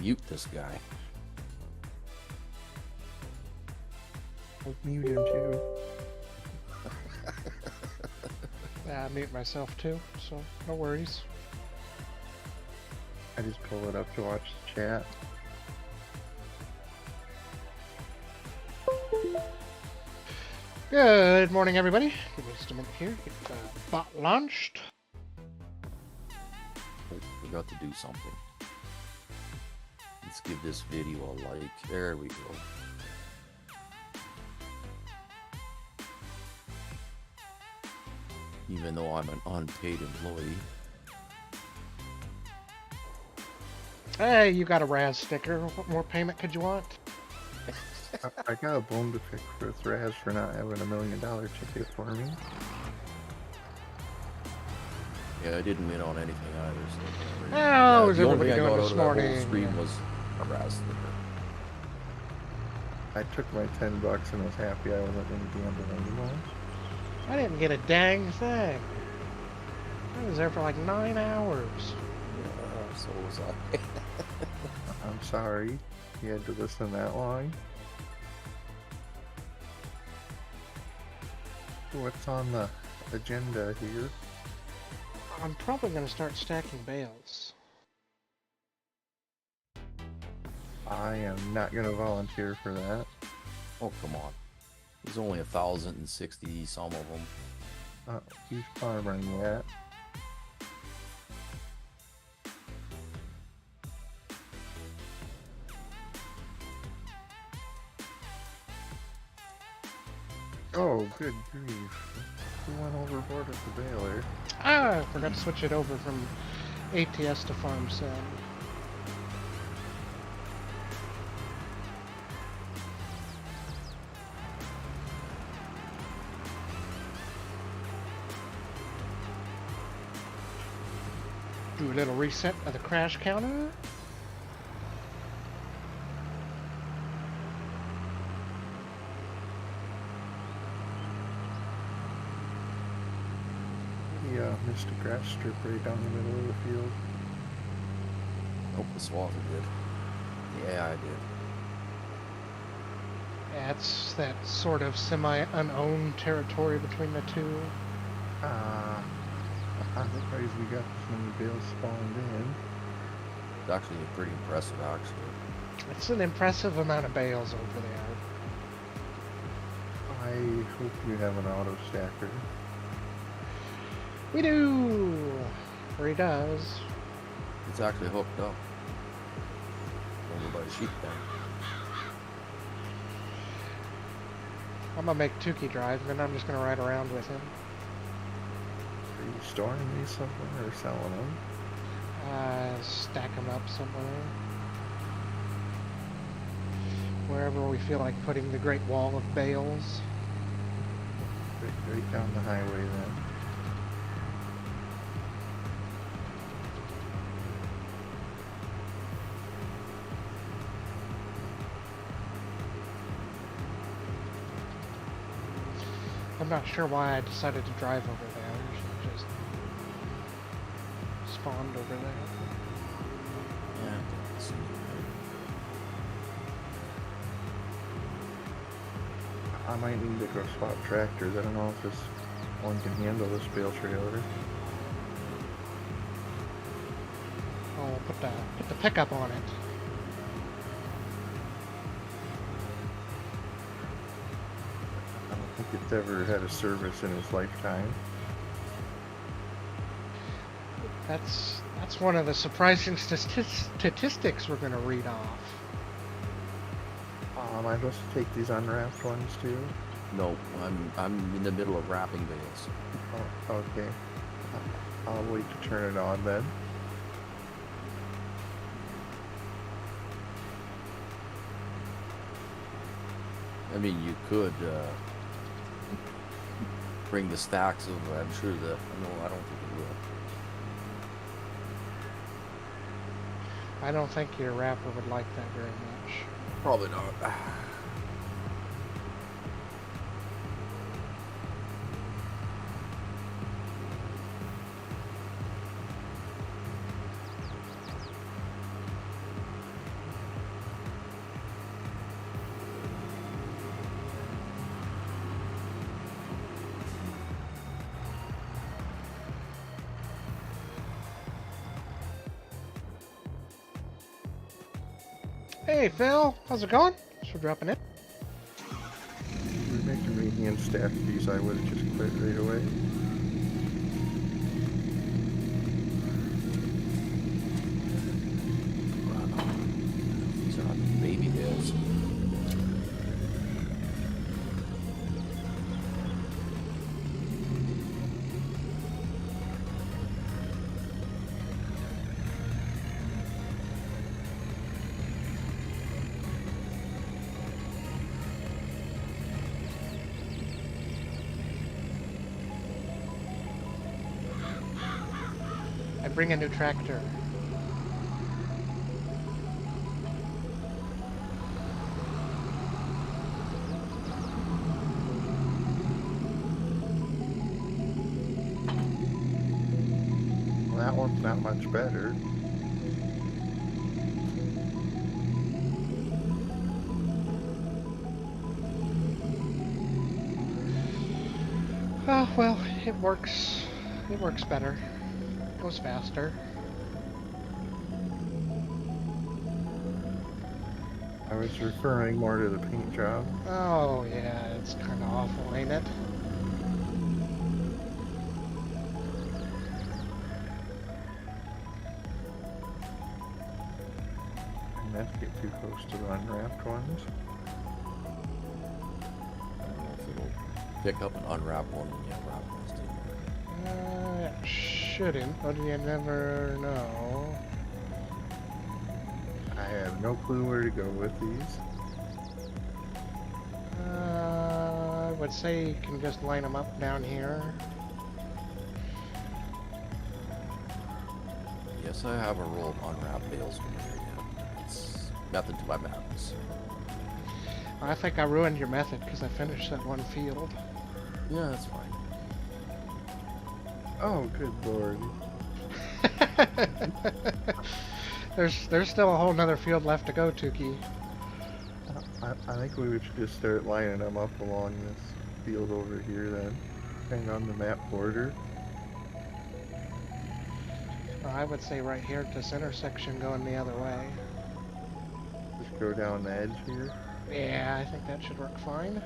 mute this guy. I'll mute him too. Yeah, I mute myself too, so no worries. I just pull it up to watch the chat. Good morning, everybody. Give me just a minute here. Get the bot launched. Oh, forgot to do something. Let's give this video a like. There we go. Even though I'm an unpaid employee. Hey, you got a Raz sticker. What more payment could you want? I got a bone to pick with Raz for not having $1 million ticket for me. Yeah, I didn't win on anything either. So How is the only everybody thing I doing got this out of that whole morning? stream was a Raz sticker. I took my $10 and was happy I wasn't going to gamble anymore. I didn't get a dang thing. I was there for like 9 hours. Yeah, so was I. I'm sorry you had to listen that long. What's on the agenda here? I'm probably going to start stacking bales. I am not going to volunteer for that. Oh, come on. There's only 1,060 some of them. He's farming that. Oh, good grief. We went overboard with the baler. Ah, I forgot to switch it over from ATS to Farm Sim. Do a little reset of the crash counter. Yeah, missed a grass strip right down the middle of the field. Hope the swather did. Yeah, I did. Yeah, it's that sort of semi-unowned territory between the two. I'm surprised we got this many bales spawned in. It's actually pretty impressive, actually. It's an impressive amount of bales over there. I hope you have an auto stacker. We do! Or he does. It's actually hooked up. Over by the sheep pen. I'm gonna make Tukey drive, and then I'm just gonna ride around with him. Are you storing these somewhere or selling them? Stack them up somewhere. Wherever we feel like putting the Great Wall of bales. Right down the highway then. I'm not sure why I decided to drive over there. I should have just spawned over there. Yeah, it seems I might need to go swap tractors. I don't know if this one can handle this bale trailer. Oh, put the pickup on it. I don't think it's ever had a service in its lifetime. That's one of the surprising statistics we're gonna read off. Am I supposed to take these unwrapped ones too? No, I'm in the middle of wrapping bales. Oh, okay. I'll wait to turn it on then. I mean, you could bring the stacks of. I'm sure that. No, I don't think it will. I don't think your rapper would like that very much. Probably not. Hey, Phil. How's it going? Thanks for dropping in. If you were making me hand stack these, I would have just quit right away. These are not baby bales. I bring a new tractor. Well, that one's not much better. Oh, well, it works. It works better. Goes faster. I was referring more to the paint job. Oh, yeah, it's kind of awful, ain't it? And not to get too close to the unwrapped ones. I don't know if it'll pick up an unwrapped one when you unwrap ones too. It shouldn't, but you never know. I have no clue where to go with these. I would say you can just line them up down here. Yes, I have a roll of unwrapped bales from here. Yeah, it's method to my madness. I think I ruined your method because I finished that one field. Yeah, that's fine. Oh, good lord. There's still a whole nother field left to go, Tukey. I think we should just start lining them up along this field over here then. Kind of on the map border. I would say right here at this intersection going the other way. Just go down the edge here. Yeah, I think that should work fine.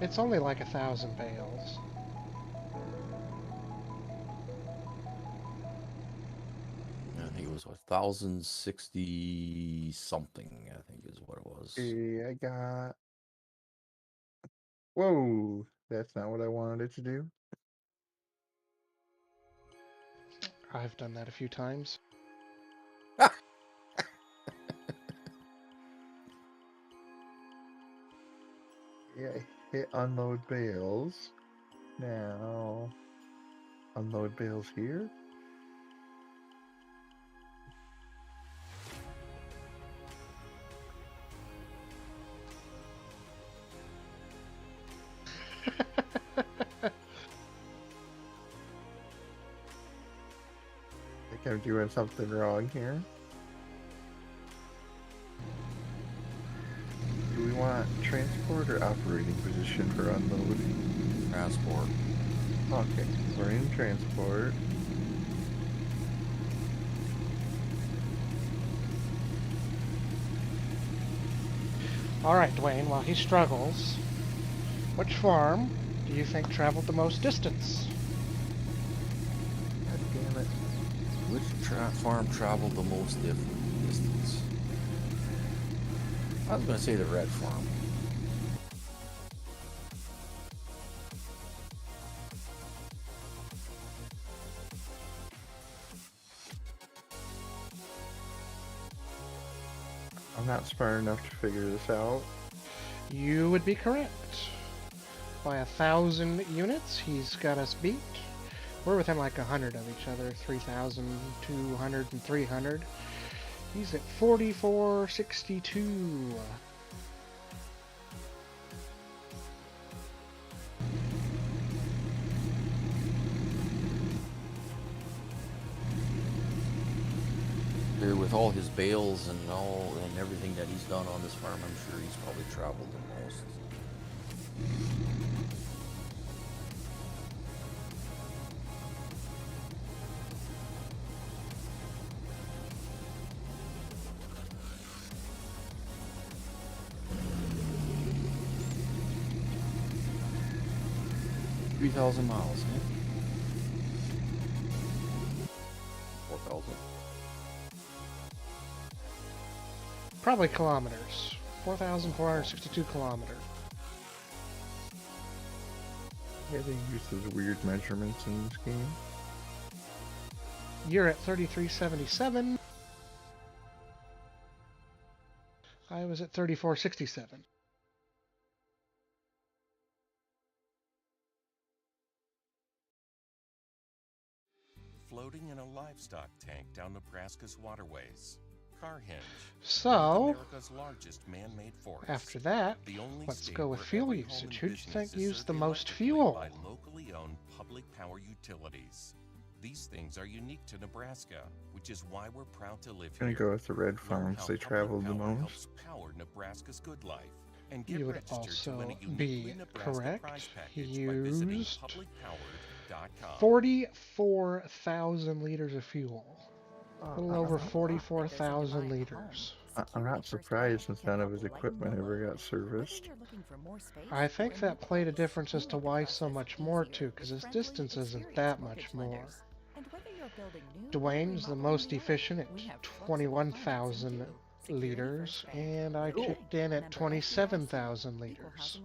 It's only like 1,000 bales. I think it was 1,060 something, I think is what it was. Okay, I got... Whoa! That's not what I wanted it to do. I've done that a few times. Yeah, hit unload bales. Now... Unload bales here? I think I'm doing something wrong here. Do we want transport or operating position for unload? Transport. Okay, we're in transport. Alright, Dwayne, while he struggles, which farm do you think traveled the most distance? God damn it. Which farm traveled the most distance? I was going to say the red farm. I'm not smart enough to figure this out. You would be correct. By 1,000 units, he's got us beat. We're within like 100 of each other, 3,200 and 300. He's at 4462. With all his bales and everything that he's done on this farm, I'm sure he's probably traveled the most. 3,000 miles, huh? 4,000. Probably kilometers. 4,462 kilometers. Yeah, they use those weird measurements in this game. You're at 3377. I was at 3467. Floating in a livestock tank down Nebraska's waterways. Carhenge, So, one of America's largest man-made forests. after that, The only let's state go with where fuel every home usage. and Who do you business think is used served the most electrically fuel? by locally owned public power utilities. These things are unique to Nebraska, which is why we're proud to live I'm gonna here. go with the red Learn farms. how They public traveled the power most. helps power Nebraska's good life. And get You would registered to win a also uniquely be Nebraska correct. prize He package by visiting used publicpowered.com. 44,000 liters of fuel. A little over I'm 44,000 liters. not surprised since none of his equipment ever got serviced. I think that played a difference as to why so much more too, because his distance isn't that much more. Dwayne's the most efficient at 21,000 liters, and I chipped in at 27,000 liters.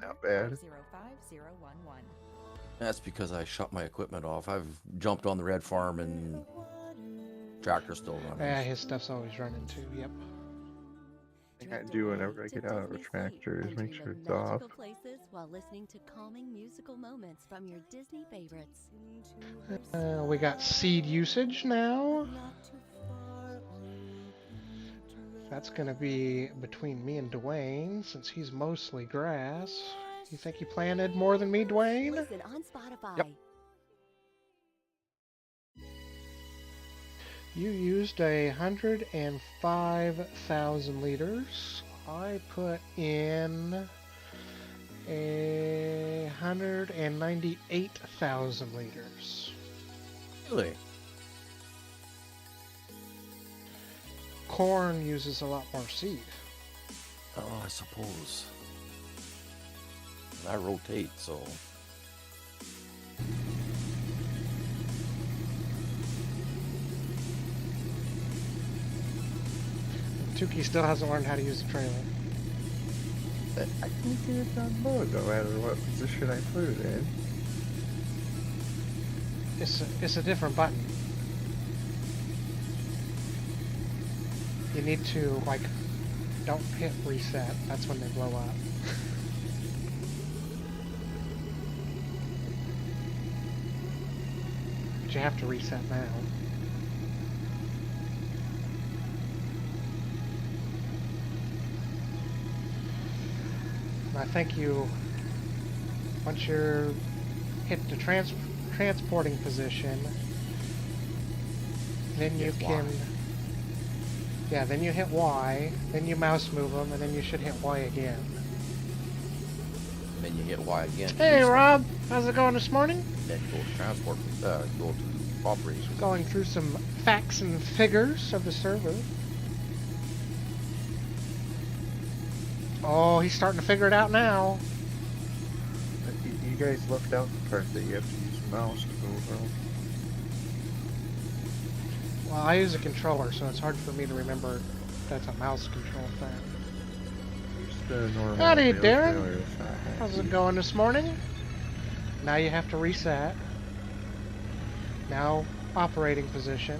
Not bad. That's because I shut my equipment off. I've jumped on the red farm and tractor's still running. Yeah, his stuff's always running too, yep. Thing I do whenever I get out of a tractor is make sure it's off. Places while listening to calming musical moments from your Disney favorites. We got seed usage now. That's gonna be between me and Dwayne, since he's mostly grass. You think you planted more than me, Dwayne? Listen on Spotify. Yep. You used 105,000 liters. I put in 198,000 liters. Really? Corn uses a lot more seed. Oh, I suppose. I rotate, so. Tukey still hasn't learned how to use the trailer. I can get it on board no matter what position I put it in. It's a different button. You need to, like, don't hit reset. That's when they blow up. But you have to reset now. And I think you, once you're hit the transporting position, then you Hit can, Y. yeah, then you hit Y, then you mouse move them, and then you should hit Y again. And then you hit Y again. Hey Restart. Rob, how's it going this morning? Then go to transport, go to operations. Going through some facts and figures of the server. Oh, he's starting to figure it out now. You guys left out the part that you have to use the mouse to move around. Well, I use a controller, so it's hard for me to remember that's a mouse control thing. Use the normal Howdy, Bales Darren. trailer, it's not How's hacky. it going this morning? Now you have to reset. Now operating position.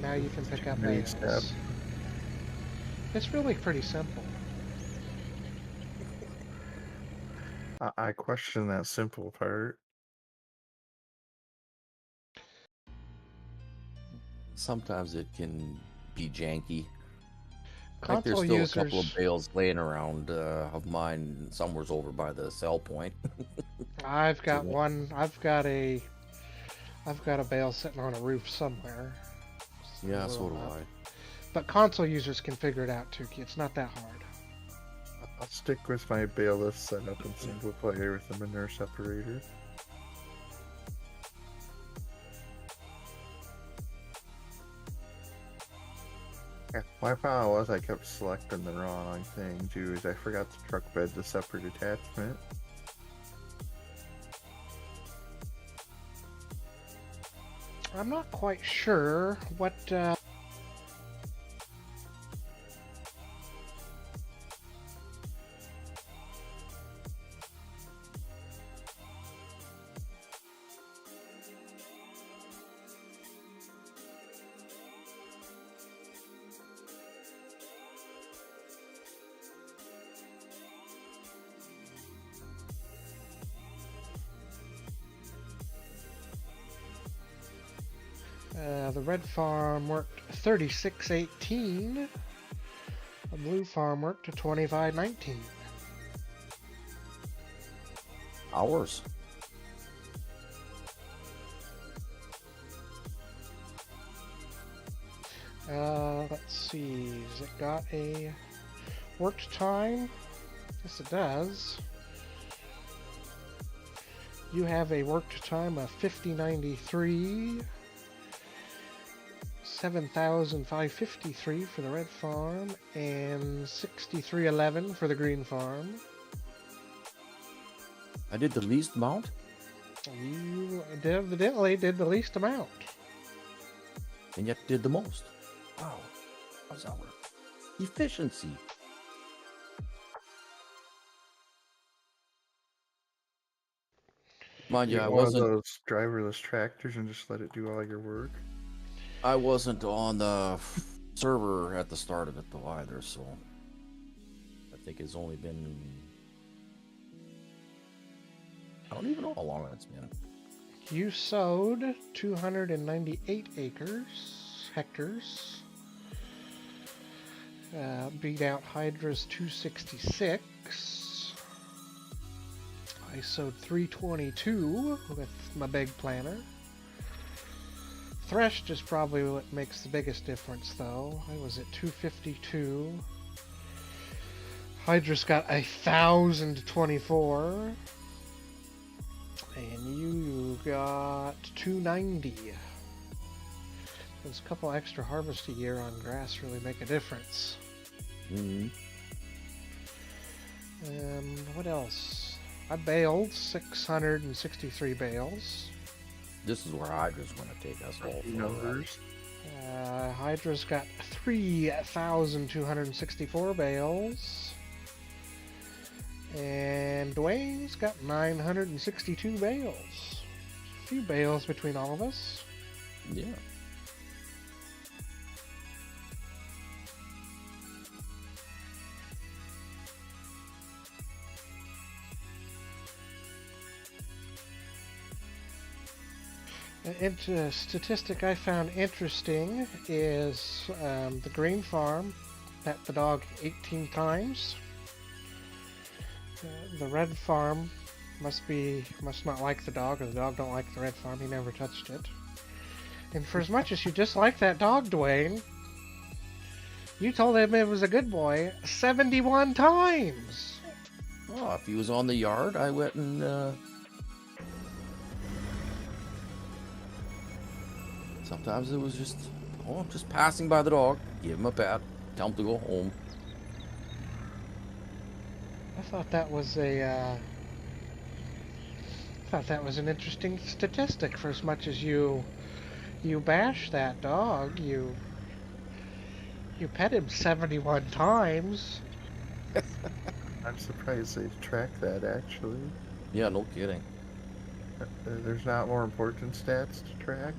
Now you can pick up Reset. Bales. It's really pretty simple. I question that simple part. Sometimes it can be janky. Like there's Console still users, a couple of bales laying around of mine somewhere's over by the sell point. I've got Yeah. one. I've got a bale sitting on a roof somewhere. Yeah, so do Roll I. up. But console users can figure it out, Tukey. It's not that hard. I'll stick with my bailiff setup in single player with the manure separator. Yeah, my problem was I kept selecting the wrong thing too, is I forgot the truck bed, the separate attachment. I'm not quite sure what. The red farm worked 36.18. The blue farm worked to 25.19. Hours. Let's see. Has it got a worked time? Yes, it does. You have a worked time of 50.93. 7,553 for the red farm and 63.11 for the green farm. I did the least amount? You evidently did the least amount. And yet did the most. Wow. How's that work? Efficiency. Mind you, Get I one of wasn't. those driverless tractors and just let it do all your work. I wasn't on the server at the start of it though either, so I think it's only been. I don't even know how long it's been. You sowed 298 hectares. Beat out Hydra's 266. I sowed 322 with my big planter. Threshed is probably what makes the biggest difference, though. I was at 252. Hydra's got 1,024. And you got 290. There's a couple extra harvests a year on grass really make a difference. Mm-hmm. What else? I baled 663 bales. This is where Hydra's going to take us all. Numbers. Hydra's got 3,264 bales. And Dwayne's got 962 bales. A few bales between all of us. Yeah. A statistic I found interesting is the green farm pet the dog 18 times. The red farm must not like the dog, or the dog don't like the red farm. He never touched it. And for as much as you dislike that dog, Dwayne, you told him it was a good boy 71 times. Oh, if he was on the yard, I went and sometimes it was just passing by the dog, give him a pat, tell him to go home. I thought that was an interesting statistic. For as much as you bash that dog, you pet him 71 times. I'm surprised they track that, actually. Yeah, no kidding. There's not more important stats to track.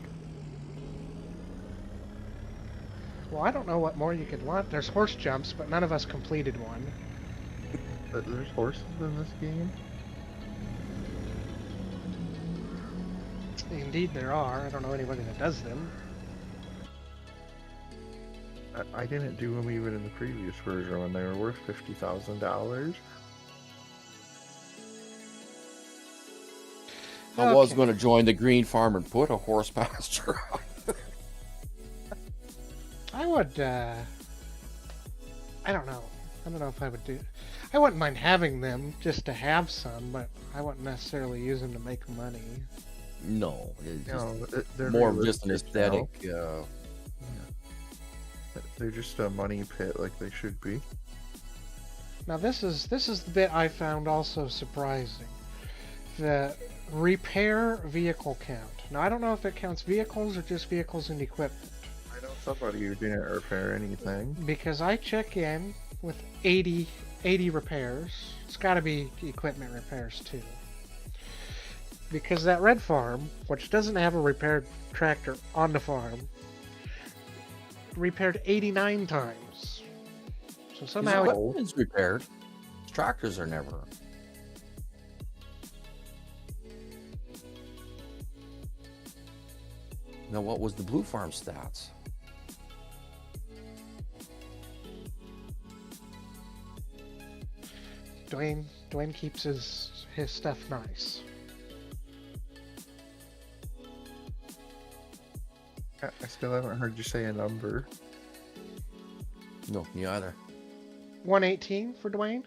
Well, I don't know what more you could want. There's horse jumps, but none of us completed one. There's horses in this game? Indeed there are. I don't know anybody that does them. I didn't do them even in the previous version when they were worth $50,000. I was going to join the green farm and put a horse pasture out. I would, I don't know. I don't know if I would do... I wouldn't mind having them just to have some, but I wouldn't necessarily use them to make money. No, it's just They're more of just an realistic aesthetic. now. They're just a money pit like they should be. Now this is the bit I found also surprising. the repair vehicle count. Now, I don't know if it counts vehicles or just vehicles and equipment. I know somebody who didn't repair anything. Because I check in with 80 repairs. It's got to be equipment repairs too. Because that red farm, which doesn't have a repaired tractor on the farm, repaired 89 times. So somehow His equipment's repaired. His tractors are never. Now, what was the blue farm stats? Dwayne keeps his stuff nice. I still haven't heard you say a number. No, me either. 118 for Dwayne.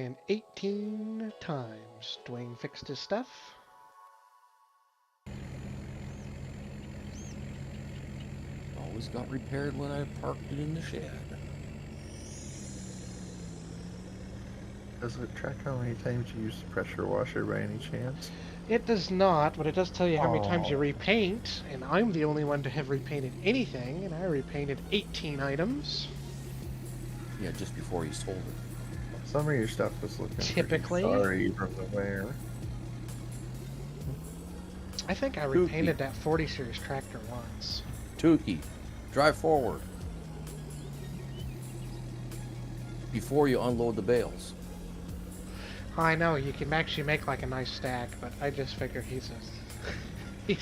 $118 times Dwayne fixed his stuff. Always got repaired when I parked it in the shed. Does it track how many times you use the pressure washer by any chance? It does not, but it does tell you how many times you Oh. repaint, and I'm the only one to have repainted anything, and I repainted 18 items. Yeah, just before you sold it. Some of your stuff was looking Typically. pretty sorry from the wear. I think I Kooky. repainted that 40 series tractor once. Tukey, drive forward. Before you unload the bales. I know, you can actually make like a nice stack, but I just figure he's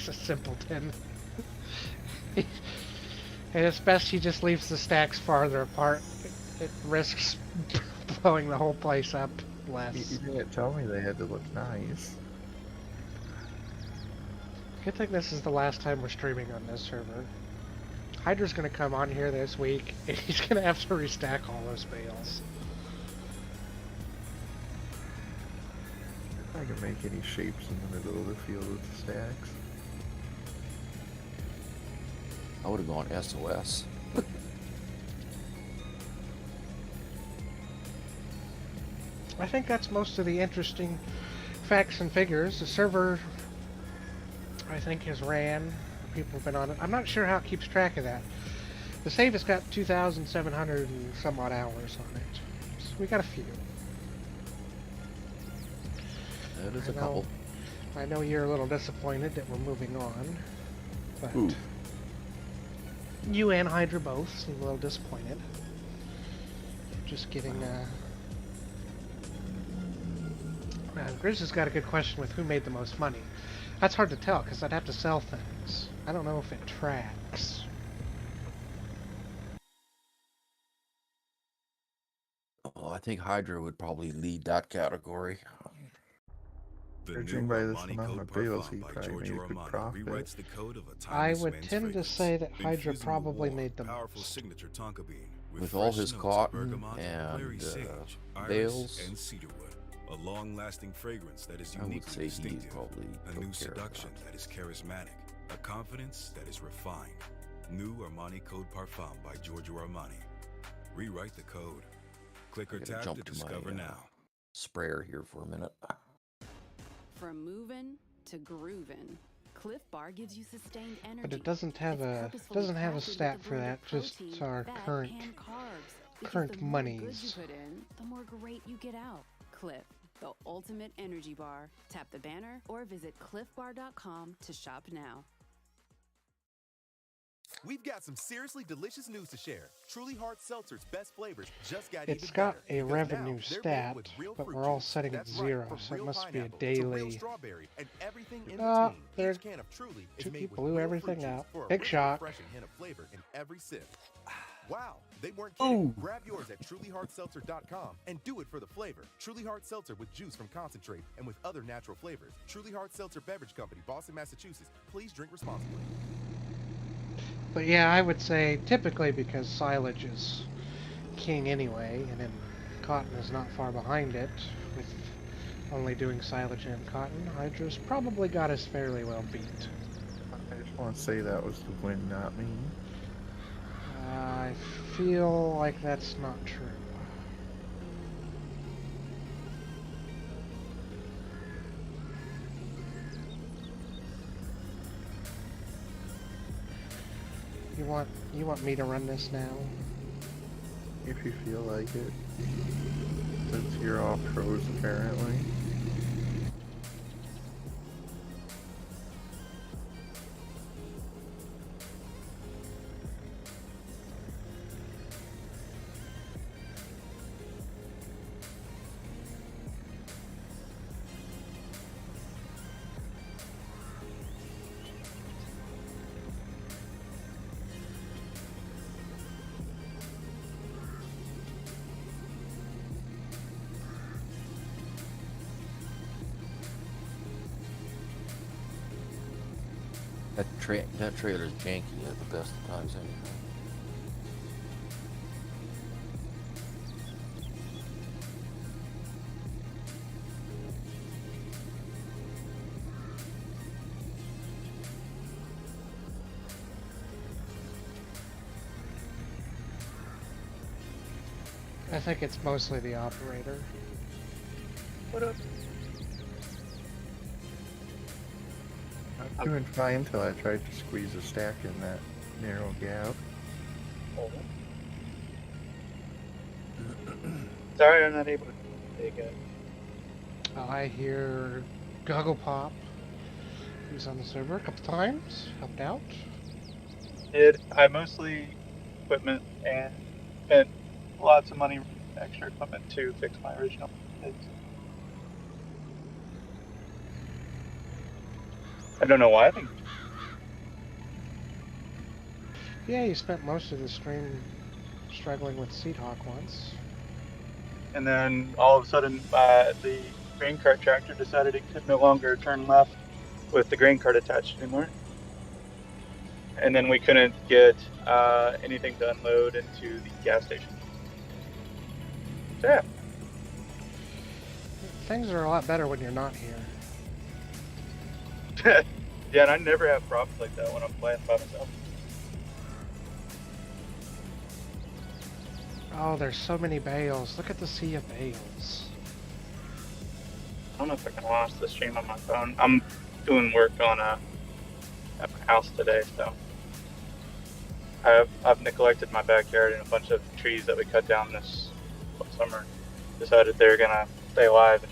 a simpleton. And it's best he just leaves the stacks farther apart. It risks blowing the whole place up less. You didn't tell me they had to look nice. Good thing this is the last time we're streaming on this server. Hydra's gonna come on here this week, and he's gonna have to restack all those bales. I can make any shapes in the middle of the field with the stacks. I would have gone SOS. I think that's most of the interesting facts and figures. The server, I think, has ran. People have been on it. I'm not sure how it keeps track of that. The save has got 2,700 and some odd hours on it. So we got a few. That is a I know. couple. I know you're a little disappointed that we're moving on, but Ooh. you and Hydra both seem a little disappointed. Just getting, Grizz has got a good question with who made the most money. That's hard to tell, because I'd have to sell things. I don't know if it tracks. Oh, I think Hydra would probably lead that category. The Judging new by this Armani amount Code of bales, Parfum he by probably Giorgio made a good Armani profit. rewrites the code of a I timeless would men's tend to fragrance, say that Hydra infusing the probably warm, made the powerful most. signature tonka bean With fresh all his notes of cotton bergamot, and, clary sage, iris, bales, and cedarwood. A long-lasting fragrance that is I would uniquely say he distinctive. probably A took new care of seduction that. that is charismatic. A confidence that is refined. New Armani Code Parfum by Giorgio Armani. Rewrite the code. Click or I gotta tap to jump to discover my now. sprayer here for a minute. From moving to grooving, Cliff Bar gives you sustained energy. But it doesn't have It's a purposefully crafted stat with a for blend that. of Just protein, our fat, current and carbs. Because current the more goods monies. you put in, the more great you get out. Cliff, the ultimate energy bar. Tap the banner or visit cliffbar.com to shop now. We've got some seriously delicious news to share. Truly Hard Seltzer's best flavors just got It's even got better, a because now revenue they're made stat, with real but fruit we're all juice. setting it That's right, 0, from so it real must be a pineapple to real daily. strawberry and everything in Ah, between. there- Each can of Truly is two made people with blew real everything fruit juice out. for a Big rich, shock. refreshing hint of flavor in every sip. Wow, they weren't kidding. Ooh. Grab yours at trulyhardseltzer.com and do it for the flavor. Truly Hard Seltzer with juice from concentrate and with other natural flavors. Truly Hard Seltzer Beverage Company, Boston, Massachusetts. Please drink responsibly. But yeah, I would say typically because silage is king anyway, and then cotton is not far behind it, with only doing silage and cotton, Hydra's probably got us fairly well beat. I just want to say that was the win, not me. I feel like that's not true. You want me to run this now? If you feel like it. Since you're off pros apparently. That trailer's janky at the best of times anyway. I think it's mostly the operator. What up? I'm doing fine until I tried to squeeze a stack in that narrow gap. Oh. Sorry, I'm not able to take it. I hear Goggle Pop. He was on the server a couple times, helped out. I mostly equipment and spent lots of money extra equipment to fix my original kids. I don't know why. I think Yeah, you spent most of the stream struggling with Seed Hawk once. and then all of a sudden the grain cart tractor decided it could no longer turn left with the grain cart attached anymore. And then we couldn't get anything to unload into the gas station. So, yeah. Things are a lot better when you're not here. Yeah, and I never have problems like that when I'm playing by myself. Oh, there's so many bales. Look at the sea of bales. I don't know if I can launch the stream on my phone. I'm doing work on at my house today, so I've neglected my backyard, and a bunch of trees that we cut down this summer decided they're gonna stay alive and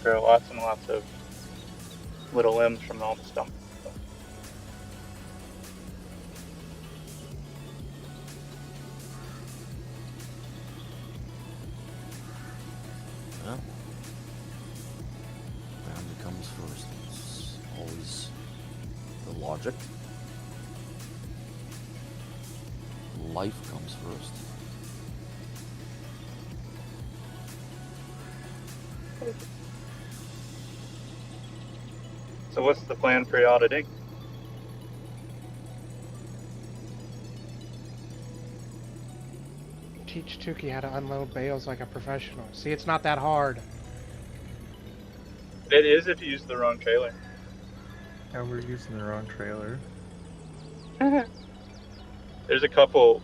grow lots and lots of little limbs from all the stumps. So. Well, family comes first. It's always the logic. Life comes first. So what's the plan for y'all to dig? Teach Tukey how to unload bales like a professional. See, it's not that hard. It is if you use the wrong trailer. Yeah, we're using the wrong trailer. There's a couple,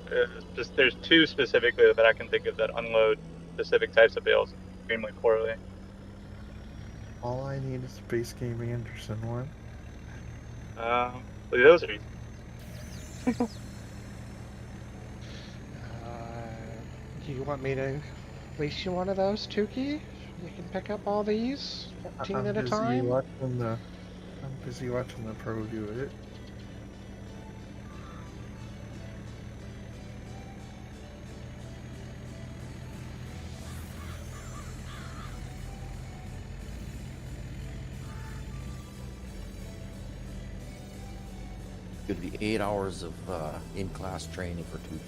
there's two specifically that I can think of that unload specific types of bales extremely poorly. All I need is a base game Anderson one. Those are easy. Do you want me to lease you one of those, Tukey? You can pick up all these 15 at a time? I'm busy watching the pro do it. Could be 8 hours of in-class training for Tukey.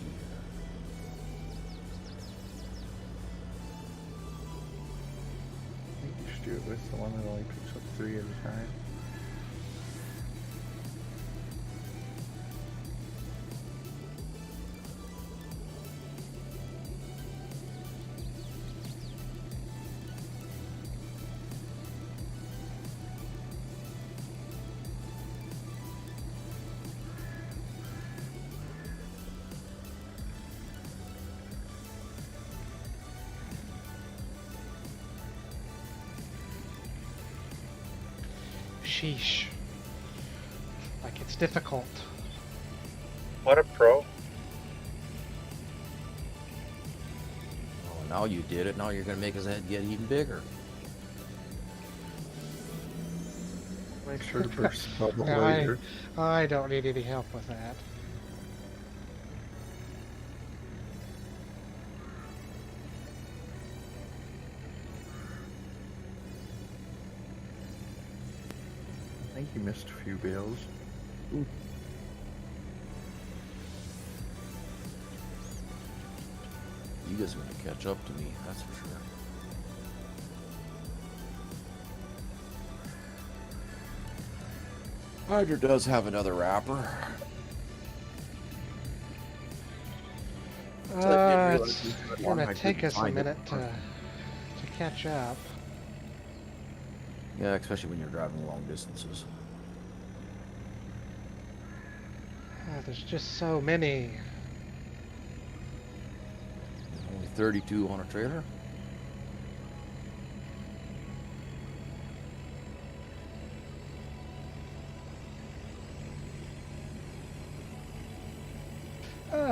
I think you should do it with the one that only picks up 3 at a time. sheesh. Like, it's difficult. What a pro. Oh, now you did it. Now you're going to make his head get even bigger. Make sure to burst bubble Yeah, later. I don't need any help with that. I think you missed a few bales. Ooh. You guys are going to catch up to me, that's for sure. Hydra does have another wrapper. It's gonna take us a minute to catch up. Yeah, especially when you're driving long distances. There's just so many. Only 32 on a trailer.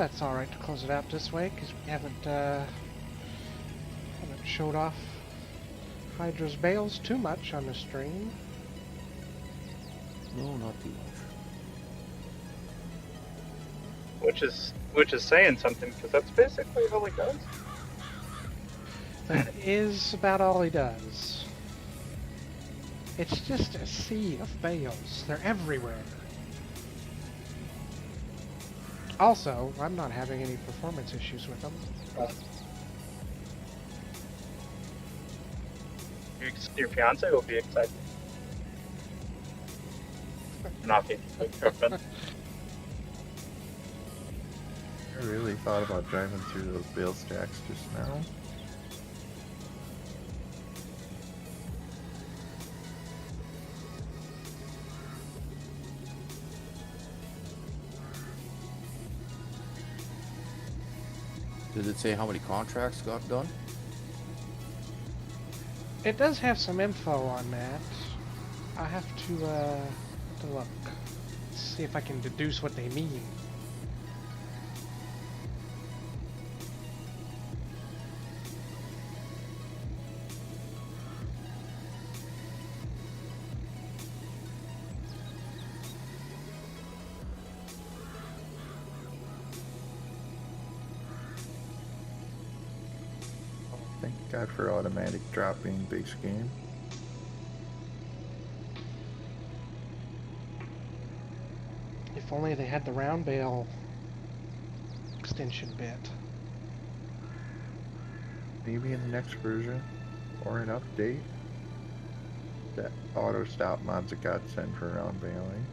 It's alright to close it out this way, because we haven't showed off Hydra's bales too much on the stream. No, not too much. Which is saying something, because that's basically all he does. That is about all he does. It's just a sea of bales. They're everywhere. Also, I'm not having any performance issues with them. Your fiance will be excited. Not the girlfriend. I really thought about driving through those bale stacks just now. Did it say how many contracts got done? It does have some info on that. I have to look. See if I can deduce what they mean. Thank God for automatic dropping base game. If only they had the round bale extension bit. Maybe in the next version or an update. That auto stop mod's a godsend for round baling.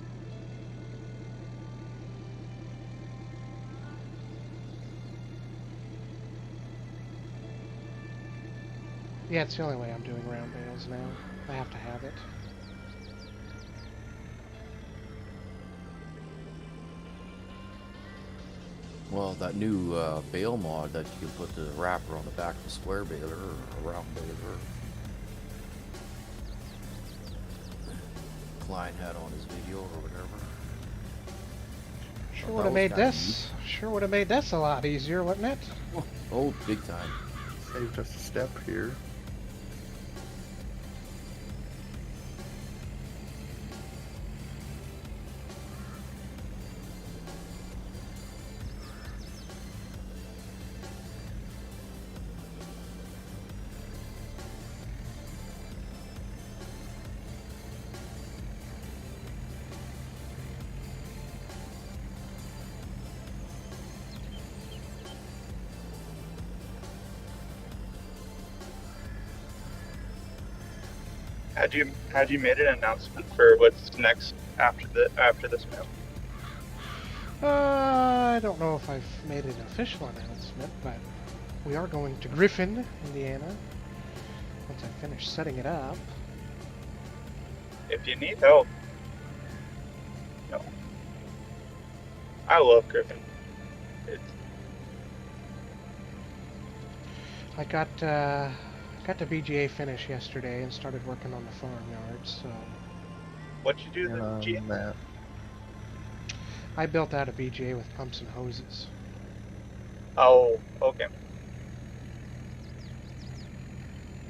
Yeah, it's the only way I'm doing round bales now. I have to have it. Well, that new bale mod that you can put the wrapper on the back of a square baler or a round baler. Klein had on his video or whatever. Sure Well, would that have was made kinda this. Sure would have made this a lot easier, wouldn't it? Oh, big time. Saved us a step here. Had you made an announcement for what's next after this mail? I don't know if I've made an official announcement, but we are going to Griffin, Indiana, once I finish setting it up. If you need help, no. I love Griffin. I got the BGA finish yesterday and started working on the farmyard, so What'd you do? and The on G- that. I built out a BGA with pumps and hoses. Oh, okay.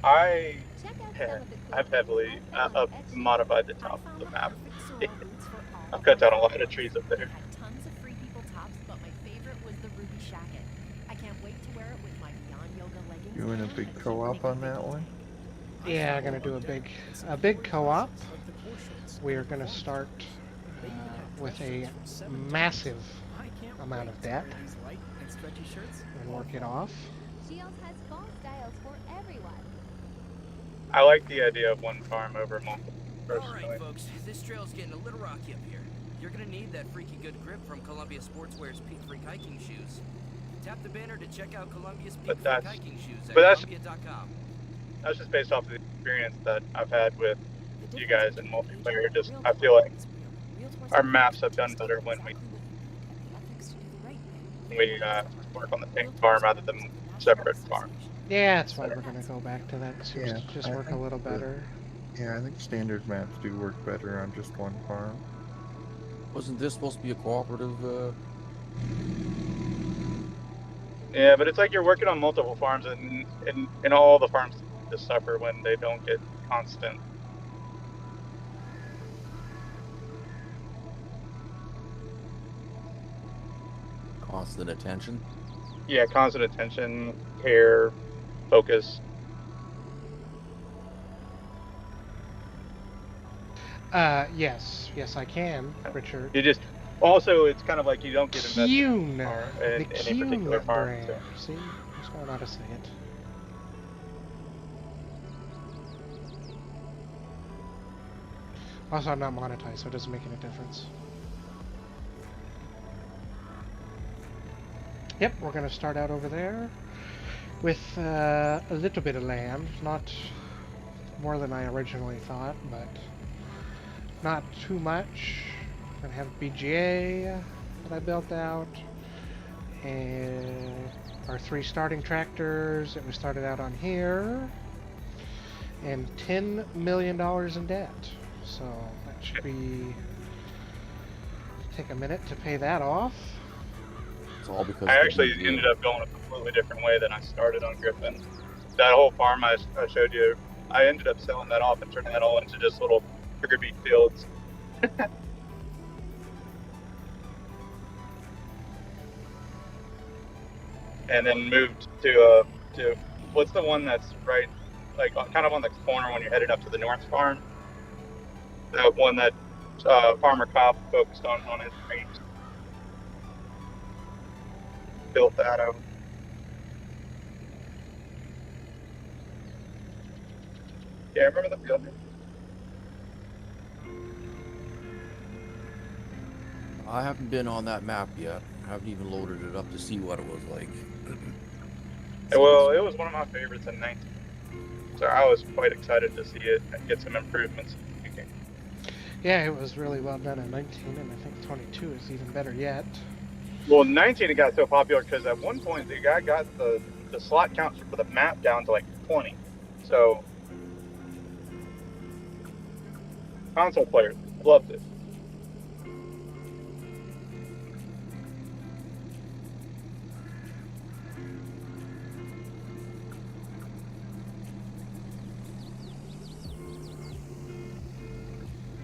I've heavily modified the top of the map. I've cut down a lot of trees up there. Had tons of free people tops, but my favorite was the ruby shacket. I can't wait to wear it with my Beyond Yoga leggings. Doing a big co-op on that one? Yeah, I'm gonna do a big co-op. We're gonna start with a massive amount of debt and work it off. Shield has fall styles for everyone. I like the idea of one farm over multiple. Personally. Alright folks, this trail's getting a little rocky up here. You're gonna need that freaky good grip from Columbia Sportswear's Peak Freak hiking shoes. Tap the banner to check out Columbia's Peak Freak hiking shoes at Columbia.com. That's just based off of the experience that I've had with you guys in multiplayer. Just I feel like our maps have done better when we work on the same farm rather than separate farms. Yeah, that's why we're gonna go back to that. Seems Yeah, to just I work a think little better. Yeah, I think standard maps do work better on just one farm. Wasn't this supposed to be a cooperative? Yeah, but it's like you're working on multiple farms, and all the farms just suffer when they don't get constant. Constant attention. Yeah, constant attention, care, focus. Yes, I can, Richard. You just also it's kind of like you don't get invested Cune, in the any particular Cune farm. brand. So. See, I just don't know how to say it. Also, I'm not monetized, so it doesn't make any difference. Yep, we're gonna start out over there with a little bit of land, not more than I originally thought, but not too much. We're gonna have BGA that I built out, and our 3 starting tractors that we started out on here, and $10 million in debt. So that should be take a minute to pay that off. It's all because I actually ended up going a completely different way than I started on Griffin. That whole farm I showed you, I ended up selling that off and turning that all into just little sugar beet fields. And then moved to what's the one that's right, like kind of on the corner when you're headed up to the North Farm? That one that Farmer Cobb focused on his range. Built that out. Yeah, remember the field? I haven't been on that map yet. I haven't even loaded it up to see what it was like. Well, it was one of my favorites in 19. So I was quite excited to see it and get some improvements. Yeah, it was really well done in 19, and I think 22 is even better yet. Well, 19 it got so popular because at one point the guy got the slot count for the map down to like 20. So console players loved it.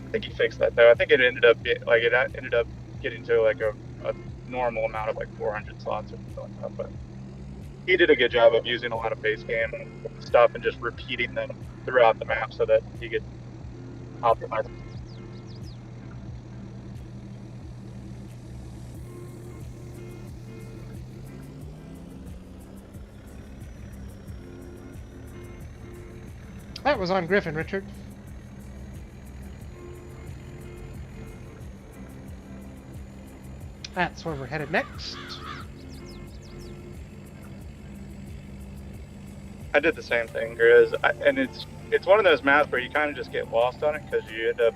I think he fixed that though. I think it ended up getting to like a normal amount of like 400 slots or something like that. But he did a good job of using a lot of base game stuff and just repeating them throughout the map so that he could optimize. That was on Griffin, Richard. That's where we're headed next. I did the same thing, Grizz, and it's one of those maps where you kind of just get lost on it because you end up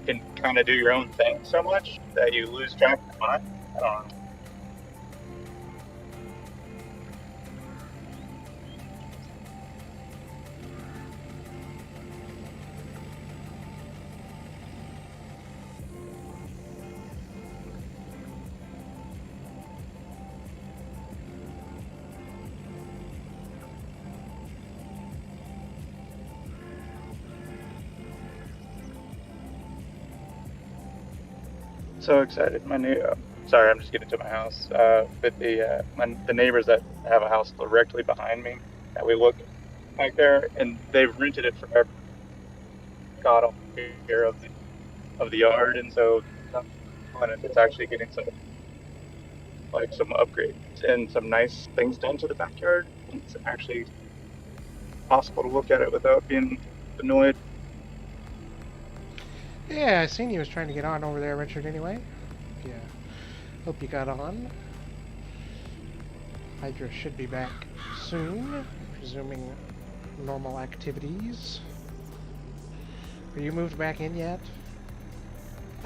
can kind of do your own thing so much that you lose track of time. I don't know. So excited. My new, sorry, I'm just getting to my house. But the neighbors that have a house directly behind me, that we look back there, and they've rented it forever. Got all care of the yard, and so it's actually getting some upgrades and some nice things done to the backyard. It's actually possible to look at it without being annoyed. Yeah, I seen you was trying to get on over there, Richard, anyway. Yeah. Hope you got on. Hydra should be back soon, presuming normal activities. Are you moved back in yet?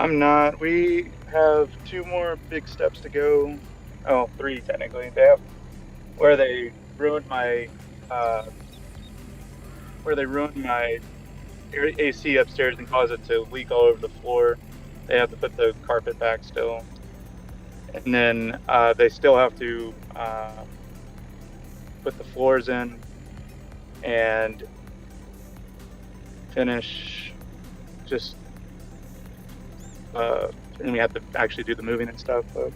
I'm not. We have 2 more big steps to go. Oh, 3 technically. They have where they ruined my AC upstairs and caused it to leak all over the floor. They have to put the carpet back still, and then they still have to put the floors in and finish just. And we have to actually do the moving and stuff, but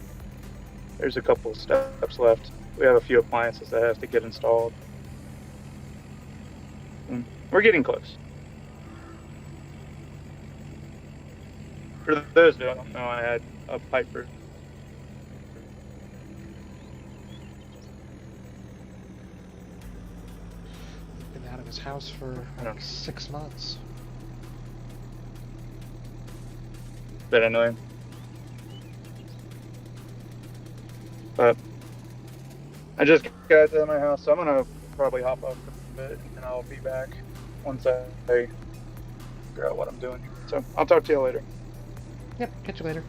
there's a couple of steps left. We have a few appliances that have to get installed. We're getting close. For those who don't know, I had a Piper. Been out of his house for like 6 months. That annoying. But I just got to my house, so I'm gonna probably hop up for a bit and I'll be back once I figure out what I'm doing. So I'll talk to you later. Yep, catch you later.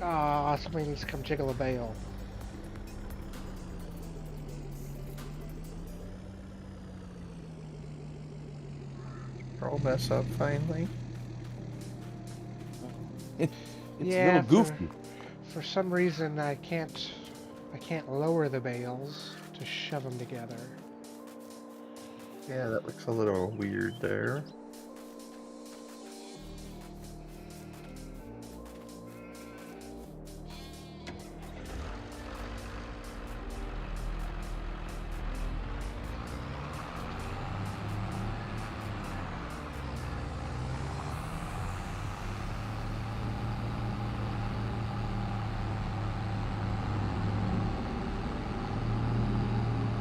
Ah, somebody needs to come jiggle a bale. All mess up finally. It's Yeah, a little goofy. For some reason, I can't lower the bales to shove them together. Yeah, that looks a little weird there.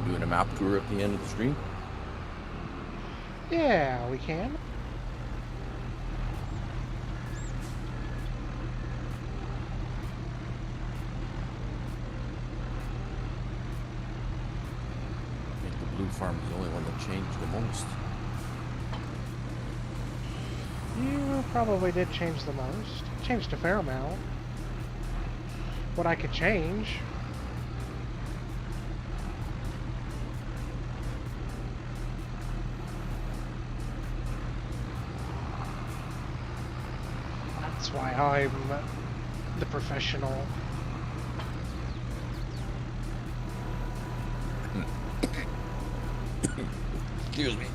Doing a map tour at the end of the stream. Yeah, we can. I think the blue farm is the only one that changed the most. You probably did change the most. Changed a fair amount. What I could change. That's why I'm the professional. Excuse me.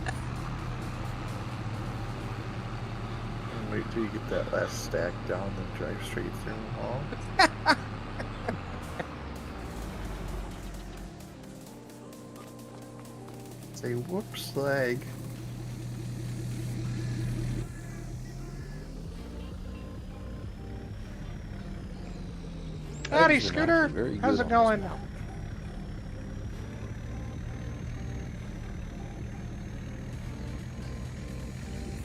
Wait till you get that last stack down and drive straight through them all. Say whoops lag. Howdy, Scooter! How's it going?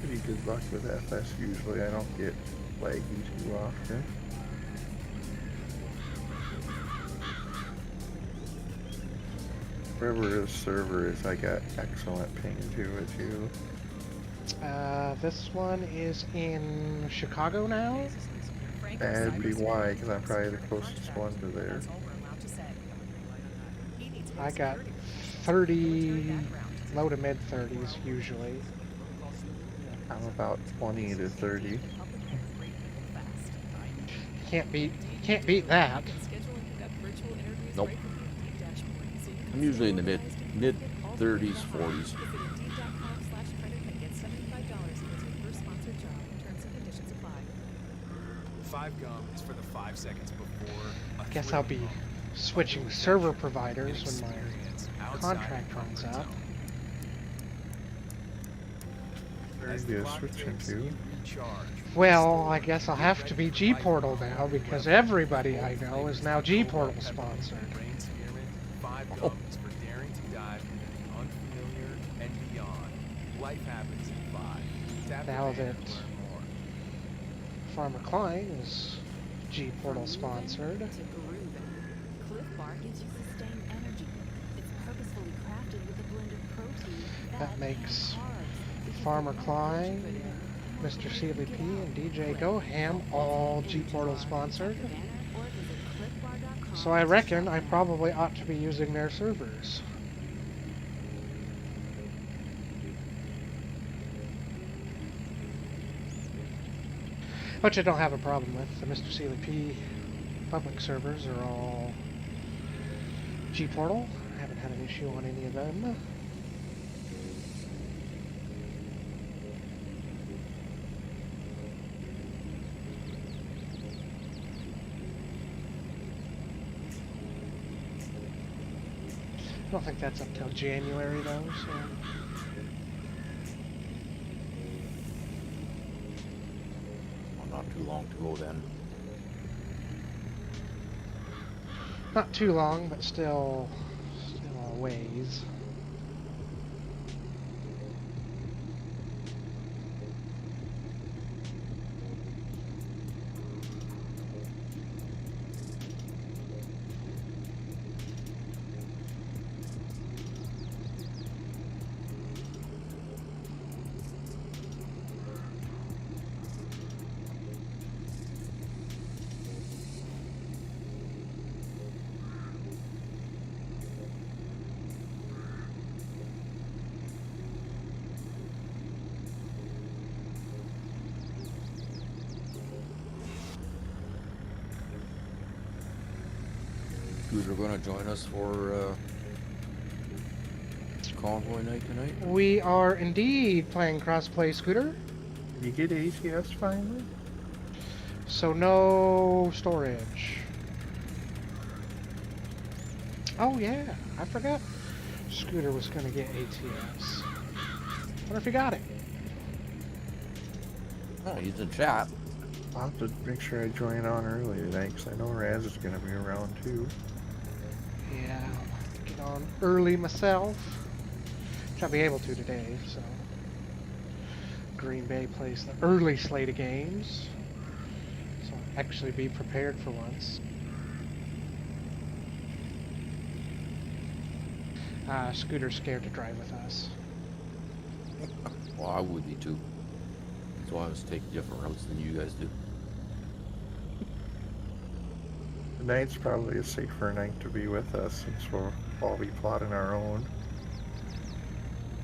Pretty good luck with FS usually. I don't get laggy too often. Wherever the server is, I got excellent ping to it too. This one is in Chicago now. That'd be why, because I'm probably the closest one to there. I got 30, low to mid 30s usually. I'm about 20 to 30. Can't beat that. Nope. I'm usually in the mid 30s, 40s. 5 gum is for the 5 seconds before. I guess I'll be switching server providers when my contract runs out. Where are you switching to? Well, I guess I'll have to be G-Portal now because everybody I know is now G-Portal sponsored. 5 gum is for daring to dive into the unfamiliar and beyond. Life happens in 5. Tap Now the that banner to learn more. Farmer Klein is G-Portal sponsored. Cliff Bar gives you sustained energy. It's purposefully crafted with a blend of protein, That makes carbs. Farmer Klein, Mr. Seeley P, and DJ GoHam all G-Portal sponsored. So I reckon I probably ought to be using their servers. Which I don't have a problem with. The Mr. Seeley P public servers are all G-Portal. I haven't had an issue on any of them. I don't think that's up till January though, so... Not too long to go then. Not too long, but still a ways. You're going to join us for convoy night tonight? We are indeed playing crossplay, Scooter. Did you get ATS finally? So no storage. Oh yeah, I forgot. Scooter was going to get ATS. Wonder if he got it. Oh, he's in chat. I'll have to make sure I join on early tonight because I know Raz is going to be around too. Yeah, I'll get on early myself. Which I'll be able to today, so. Green Bay plays the early slate of games. So I'll actually be prepared for once. Scooter's scared to drive with us. Well, I would be too. That's why I was taking different routes than you guys do. Tonight's probably a safer night to be with us since we'll all be plotting our own.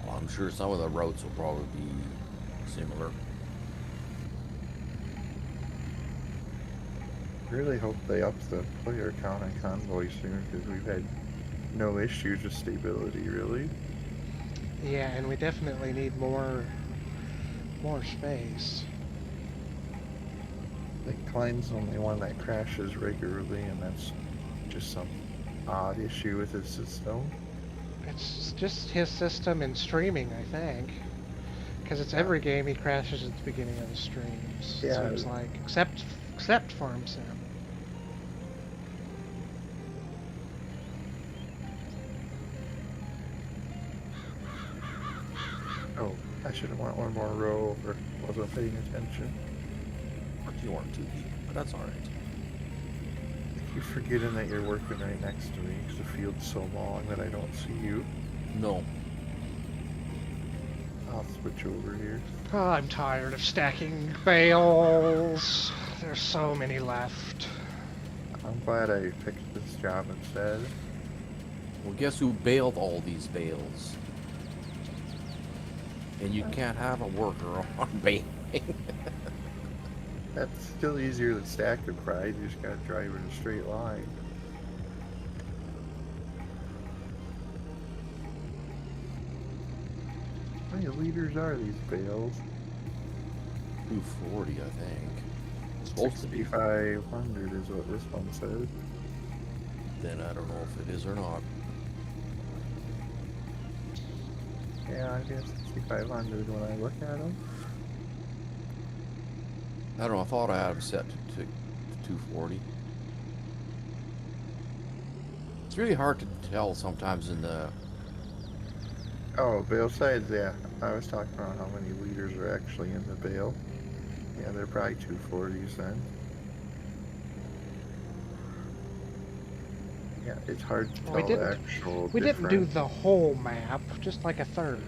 Well, I'm sure some of the routes will probably be similar. Really hope they up the player count on convoy soon because we've had no issues with stability really. Yeah, and we definitely need more space. I think Klein's the only one that crashes regularly, and that's just some odd issue with his system. It's just his system in streaming, I think. Because it's every game he crashes at the beginning of the streams. Yeah. It seems like, except Farm Sim. Oh, I should have went one more row over. Wasn't paying attention. You weren't too deep, but that's alright. You're forgetting that you're working right next to me because the field's so long that I don't see you. No. I'll switch over here. Oh, I'm tired of stacking bales. There's so many left. I'm glad I picked this job instead. Well, guess who baled all these bales? And you can't have a worker on baling. That's still easier than stack the pride. You just gotta drive in a straight line. How many liters are these bales? 240, I think. It's supposed to be. 6,500 is what this one says. Then I don't know if it is or not. Yeah, I guess 6,500 when I look at them. I don't know. I thought I had them set to 240. It's really hard to tell sometimes in the. Oh, bale size, yeah. I was talking about how many liters are actually in the bale. Yeah, they're probably 240s then. Yeah, it's hard to tell the actual We didn't do difference. the whole map, just like a third.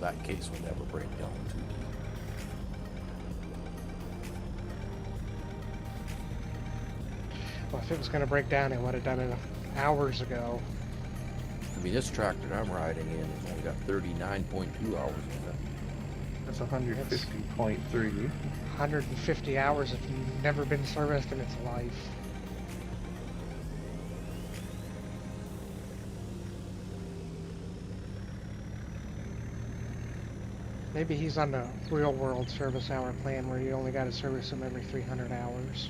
That case will never break down too deep. Well, if it was going to break down, it would have done it hours ago. I mean, this tractor that I'm riding in has only got 39.2 hours in it. That's 150.3. 150 hours have never been serviced in its life. Maybe he's on the real world service hour plan where you only got to service him every 300 hours.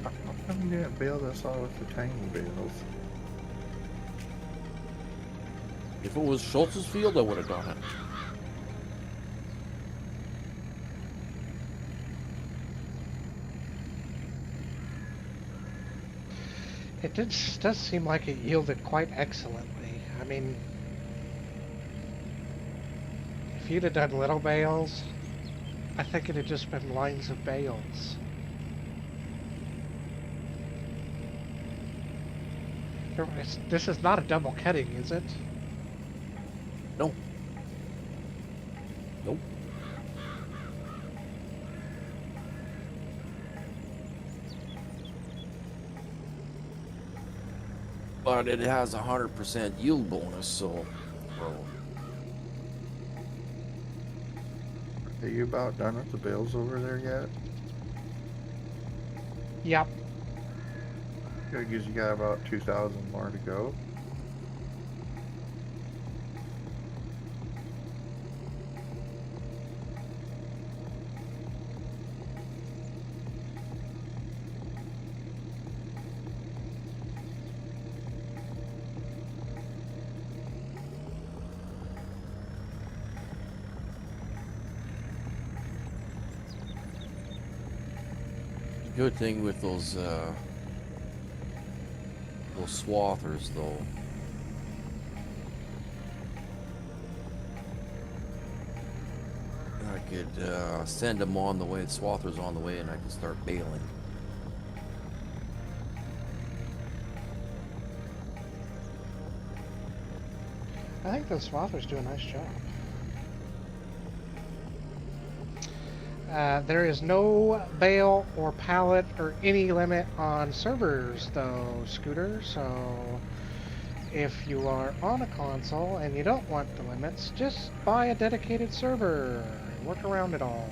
How come you didn't bale this all with the tiny bales? If it was Schultz's field, I would have done it. It does seem like it yielded quite excellently. I mean, if you'd have done little bales, I think it'd have just been lines of bales. This is not a double cutting, is it? No. Nope. But it has 100% yield bonus, so. Well, Are you about done with the bales over there yet? Yep. Good, because you got about 2,000 more to go. good thing with those swathers, though. I could send them on the way, the swathers on the way, and I could start baling. I think those swathers do a nice job. There is no bale or pallet or any limit on servers, though, Scooter. So if you are on a console and you don't want the limits, just buy a dedicated server and work around it all.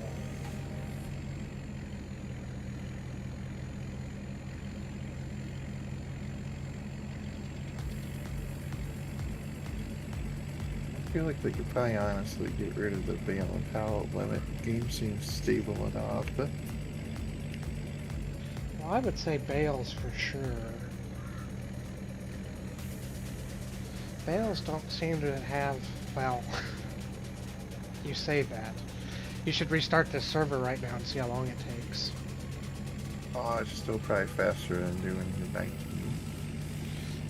I feel like they could probably honestly get rid of the bale and pallet limit. The game seems stable enough, but Well, I would say Bales for sure. Bales don't seem to have, well, you say that. You should restart this server right now and see how long it takes. Oh, it's still probably faster than doing the 19.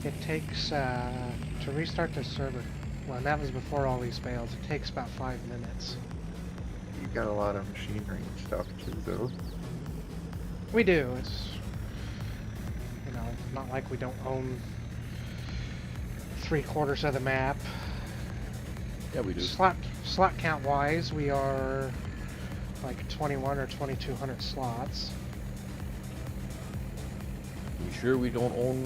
It takes, to restart this server, well, and that was before all these Bales, it takes about 5 minutes. You got a lot of machinery and stuff too, though. We do. It's, you know, not like we don't own 3/4 of the map. Yeah, we do. Slot count wise, we are like 21 or 2200 slots. You sure we don't own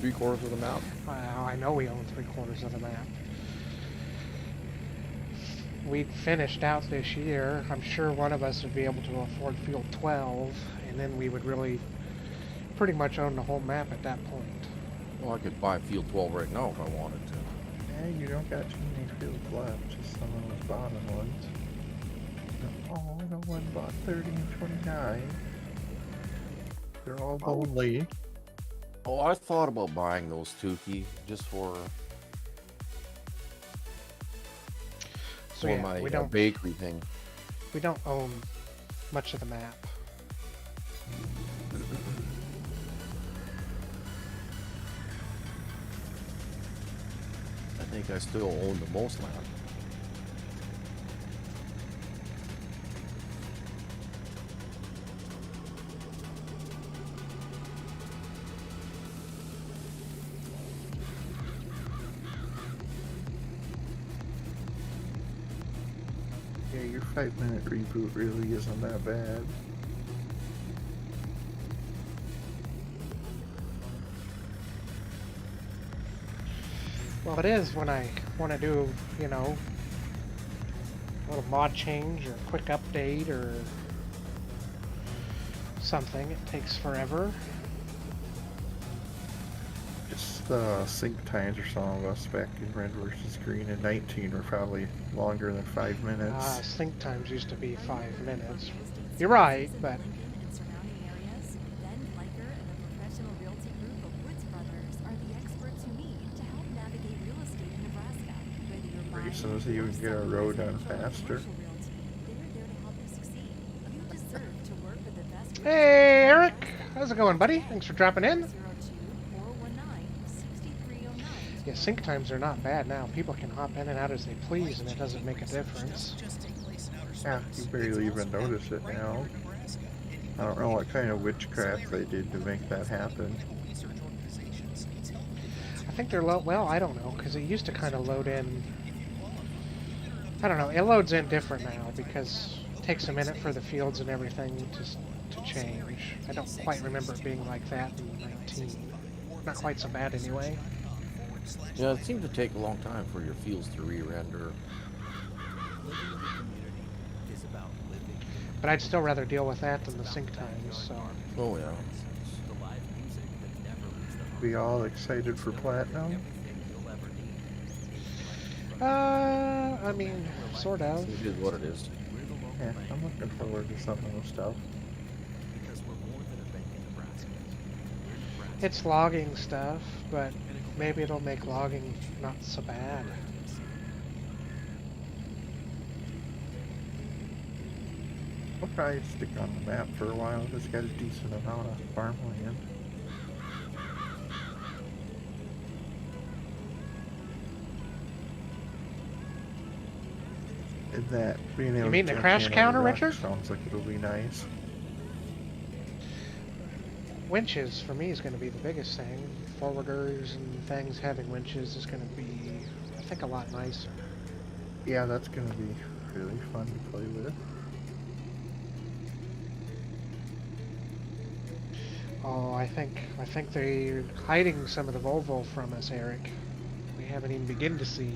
3/4 of the map? I know we own 3/4 of the map. We finished out this year. I'm sure one of us would be able to afford Field 12, and then we would really pretty much own the whole map at that point. Well, I could buy Field 12 right now if I wanted to. Yeah, you don't got too many fields left, just some of those bottom ones. Oh, no one bought 30 and 29. They're all lonely. Oh, I thought about buying those, Tukey, just for So yeah, my we don't, bakery thing. we don't own much of the map. I think I still own the most land. Yeah, your 5-minute reboot really isn't that bad. Well, it is when I want to do, you know, a little mod change or a quick update or something. It takes forever. It's sync times for some of us back in Red versus Green in 19 were probably longer than 5 minutes. Sync times used to be 5 minutes. You're right, but so you can get our road done faster. hey, Eric, how's it going, buddy? Thanks for dropping in. Yeah, sync times are not bad now. People can hop in and out as they please, and it doesn't make a difference. Yeah, you barely even notice it now. I don't know what kind of witchcraft they did to make that happen. I think they're well, I don't know, because it used to kind of load in. I don't know, it loads in different now because it takes a minute for the fields and everything to change. I don't quite remember it being like that in 19. Not quite so bad anyway. Yeah, it seemed to take a long time for your fields to re-render. But I'd still rather deal with that than the sync times, so. Oh, yeah. We all excited for Platinum? I mean, sort of. It is what it is. Yeah, I'm looking forward to some of those stuff. It's logging stuff, but maybe it'll make logging not so bad. I'll probably stick on the map for a while. It's got a decent amount of farmland. And that being able You mean to the jump crash in counter, on the rock Richard? sounds like it'll be nice. Winches, for me, is going to be the biggest thing. Forwarders and things having winches is going to be, I think, a lot nicer. Yeah, that's going to be really fun to play with. Oh, I think they're hiding some of the Volvo from us, Eric. We haven't even begun to see.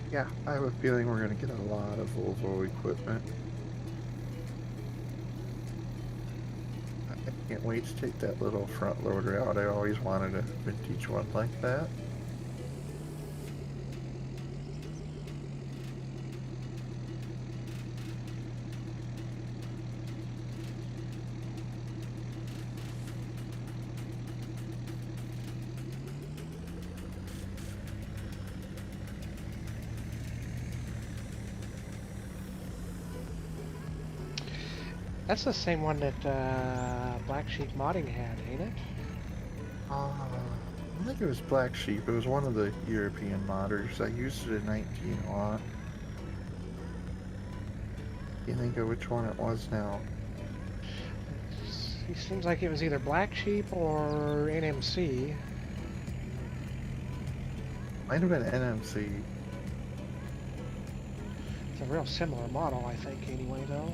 Yeah, I have a feeling we're going to get a lot of Volvo equipment. I can't wait to take that little front loader out. I always wanted a vintage one like that. That's the same one that Black Sheep Modding had, ain't it? I think it was Black Sheep. It was one of the European modders. I used it in 19 a lot. Can't think of which one it was now. It seems like it was either Black Sheep or NMC. Might have been NMC. It's a real similar model, I think, anyway, though.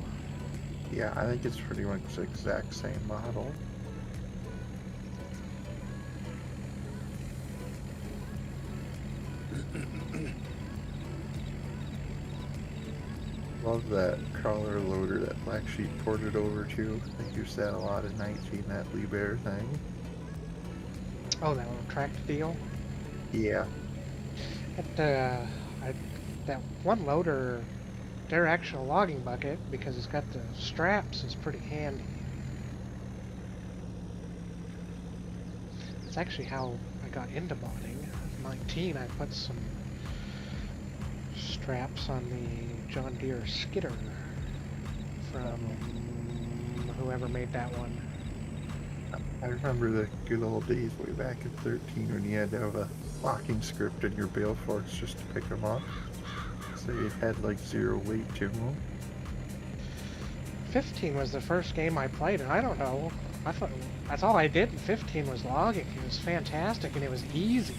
Yeah, I think it's pretty much the exact same model. Love that crawler loader that Black Sheep ported over to. I used that a lot in 19, that Lee Bear thing. Oh, that little tracked deal? Yeah. That one loader, their actual logging bucket, because it's got the straps, is pretty handy. It's actually how I got into modding. At 19, I put some straps on the John Deere skidder from whoever made that one. I remember the good old days way back in 13 when you had to have a locking script in your bale forks just to pick them up. So it had like 0 weight to them. 15 was the first game I played, and I don't know. I thought that's all I did in 15 was logging. It was fantastic, and it was easy.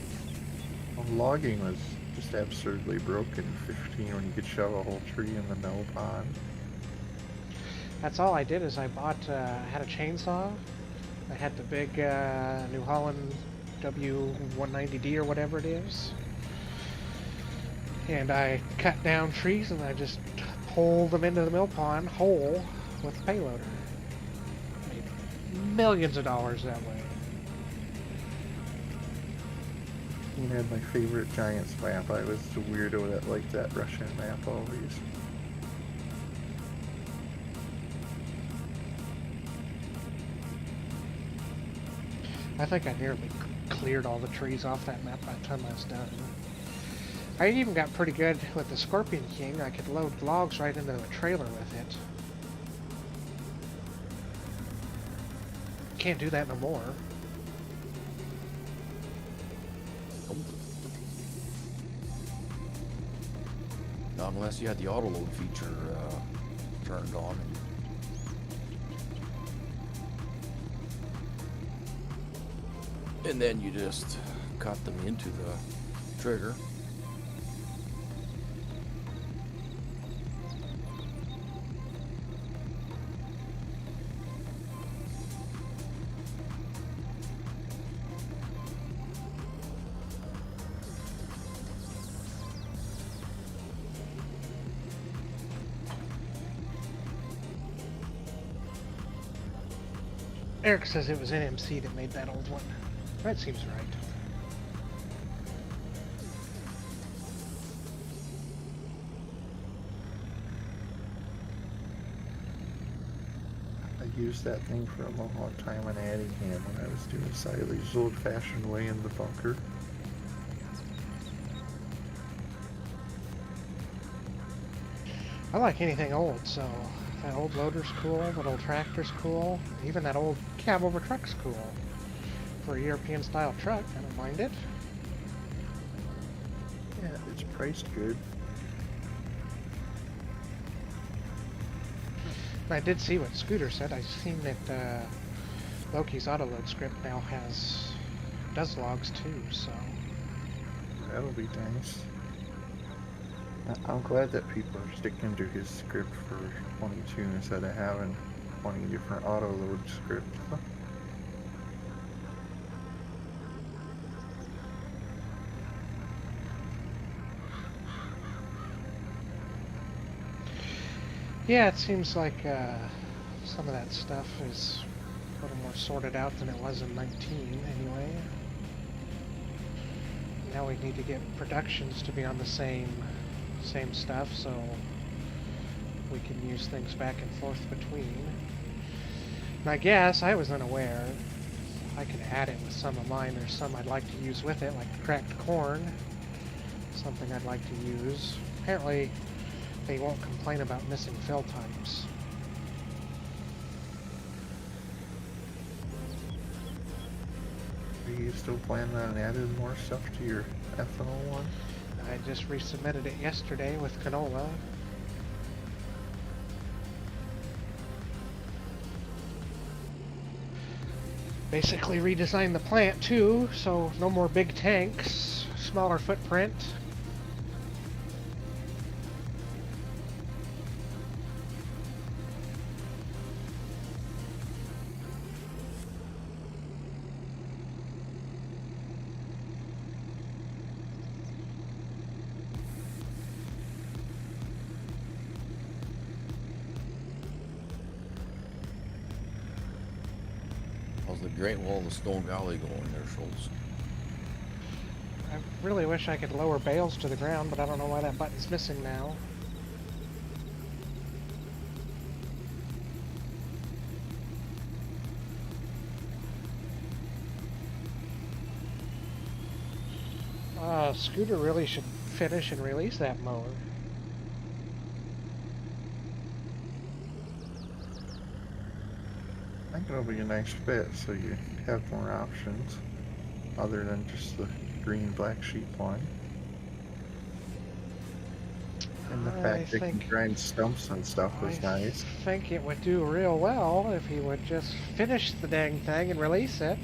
Well, logging was just absurdly broken in 15 when you could shove a whole tree in the mill pond. That's all I did is I bought, I had a chainsaw. I had the big New Holland W190D or whatever it is. And I cut down trees and I just pulled them into the mill pond whole with the payloader. Made millions of dollars that way. You had my favorite Giants map. I was the weirdo that liked that Russian map always. I think I nearly cleared all the trees off that map by the time I was done. I even got pretty good with the Scorpion King. I could load logs right into the trailer with it. Can't do that no more. Not unless you had the auto load feature turned on. And then you just cut them into the trigger. Eric says it was NMC that made that old one. That seems right. I used that thing for a long time on Addingham when I was doing silage old-fashioned way in the bunker. I like anything old, so that old loader's cool, that old tractor's cool, even that old cab over truck's cool. For a European style truck, I don't mind it. Yeah, it's priced good. I did see what Scooter said. I've seen that Loki's autoload script now does logs too, so that'll be nice. I'm glad that people are sticking to his script for 22 instead of having 20 different autoload scripts. yeah, it seems like some of that stuff is a little more sorted out than it was in 19 anyway. Now we need to get productions to be on the same stuff so we can use things back and forth between. And I guess I was unaware. I could add it with some of mine. There's some I'd like to use with it, like cracked corn. Something I'd like to use. Apparently they won't complain about missing fill types. you still planning on adding more stuff to your ethanol one? I just resubmitted it yesterday with canola. Basically redesigned the plant too, so no more big tanks, smaller footprint. How's the Great Wall of Stone Valley going there, Schultz? I really wish I could lower bales to the ground, but I don't know why that button's missing now. Scooter really should finish and release that mower. I think it'll be a nice fit, so you have more options other than just the green black sheep one. And the fact they can grind stumps and stuff was nice. I think it would do real well if he would just finish the dang thing and release it.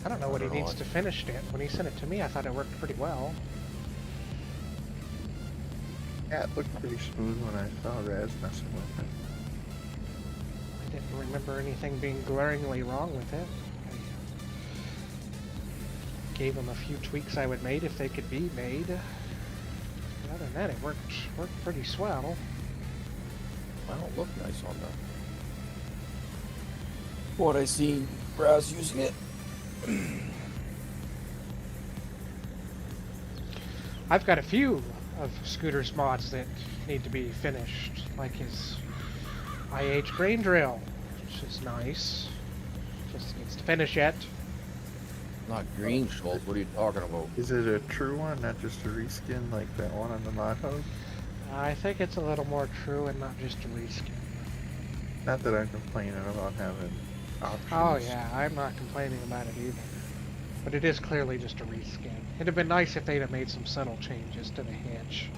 I don't know what he needs to finish it. When he sent it to me, I thought it worked pretty well. Yeah, it looked pretty smooth when I saw Raz messing with it. I didn't remember anything being glaringly wrong with it. I gave him a few tweaks I would make if they could be made. But other than that, it worked pretty swell. Well, it looked nice on the... What I seen Raz using it. I've got a few of Scooter's mods that need to be finished, like his IH grain drill, which is nice. Just needs to finish yet. Not green, Schultz. What are you talking about? Is it a true one, not just a reskin like that one on the mod hub? I think it's a little more true and not just a reskin. Not that I'm complaining about having options. Oh yeah, I'm not complaining about it either. But it is clearly just a reskin. It'd have been nice if they'd have made some subtle changes to the hitch.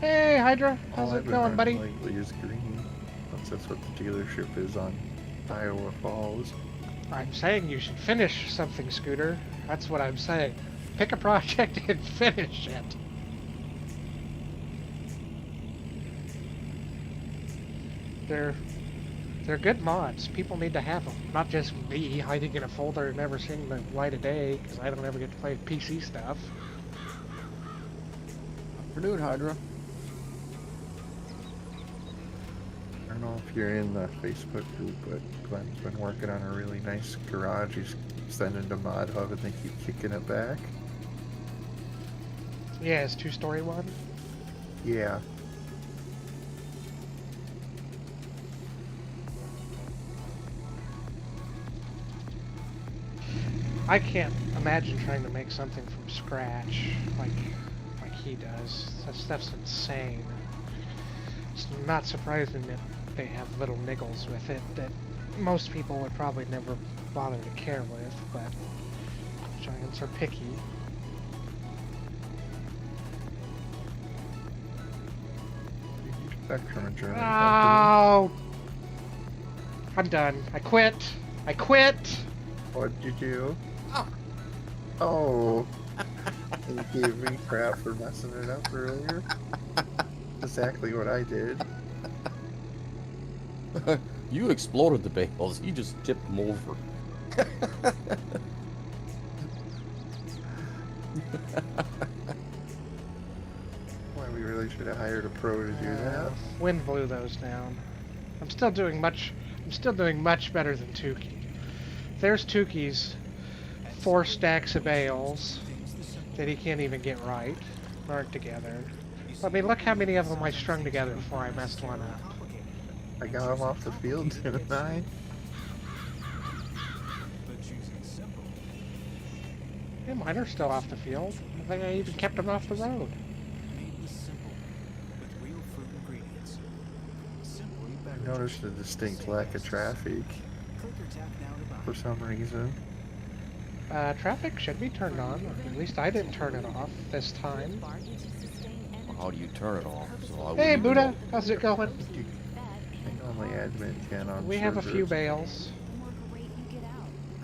Hey Hydra, how's it going, buddy? All I've been running lately is green. That's what the dealership is on Iowa Falls. I'm saying you should finish something, Scooter. That's what I'm saying. Pick a project and finish it. They're good mods. People need to have them. Not just me hiding in a folder and never seeing the light of day because I don't ever get to play PC stuff. Afternoon, Hydra. I don't know if you're in the Facebook group, but Glenn's been working on a really nice garage. He's sending to Mod Hub and they keep kicking it back. Yeah, his two-story one? Yeah. I can't imagine trying to make something from scratch like he does. That stuff's insane. It's not surprising that they have little niggles with it that most people would probably never bother to care with, but giants are picky. From a German Oh! I'm done. I quit. I quit! What'd you do? Oh. You gave me crap for messing it up earlier. Exactly what I did. You exploded the Bales. He just tipped them over. Why, we really should have hired a pro to do that. Wind blew those down. I'm still doing much better than Tukey. There's Tukey's 4 stacks of bales that he can't even get right, aren't together. I mean, look how many of them I strung together before I messed one up. I got him off the field, didn't I? Yeah, mine are still off the field. I think I even kept them off the road. I noticed a distinct lack of traffic for some reason. Traffic should be turned on, or at least I didn't turn it off this time. How do you turn it off? So I Hey, wouldn't Buddha, know. how's it going? I normally admin can on We have a few servers. bales.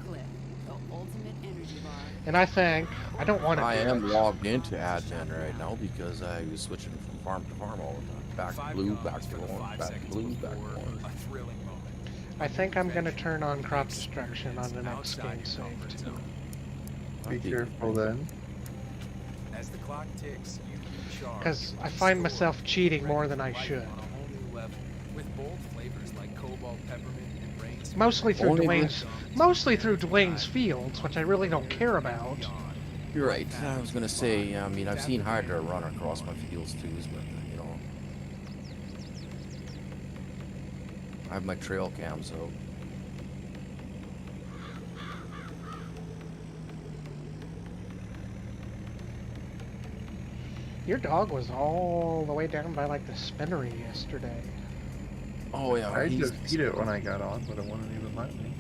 Cliff, the ultimate energy bar. And I think, I don't want to I do am it. logged into admin right now because I was switching from farm to farm all the time. Back to 5 blue, gums back to for the orange, 5 back to seconds blue, back before to orange. a thrilling moment. I think I'm going to turn on crop destruction on the next Outside game your save, comfort too. zone. Be careful then. As the clock ticks, you recharge. Because I find myself cheating more than I should. On a whole new level, with bold flavors like cobalt peppermint and rain. Mostly through Only Dwayne's fields, which I really don't care about. You're right. I was gonna say. I mean, I've seen Hydra run across my fields too, but you know, I have my trail cams out. Your dog was all the way down by like the spinnery yesterday. Oh yeah, I he's- just beat it when I got on, but it wouldn't even let me.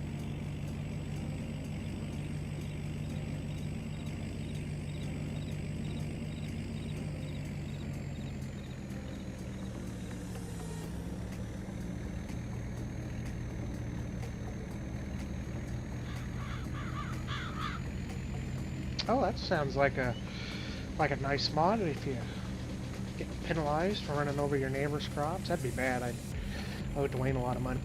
Oh, that sounds like a nice mod. If you get penalized for running over your neighbor's crops, that'd be bad. I'd owe Dwayne a lot of money.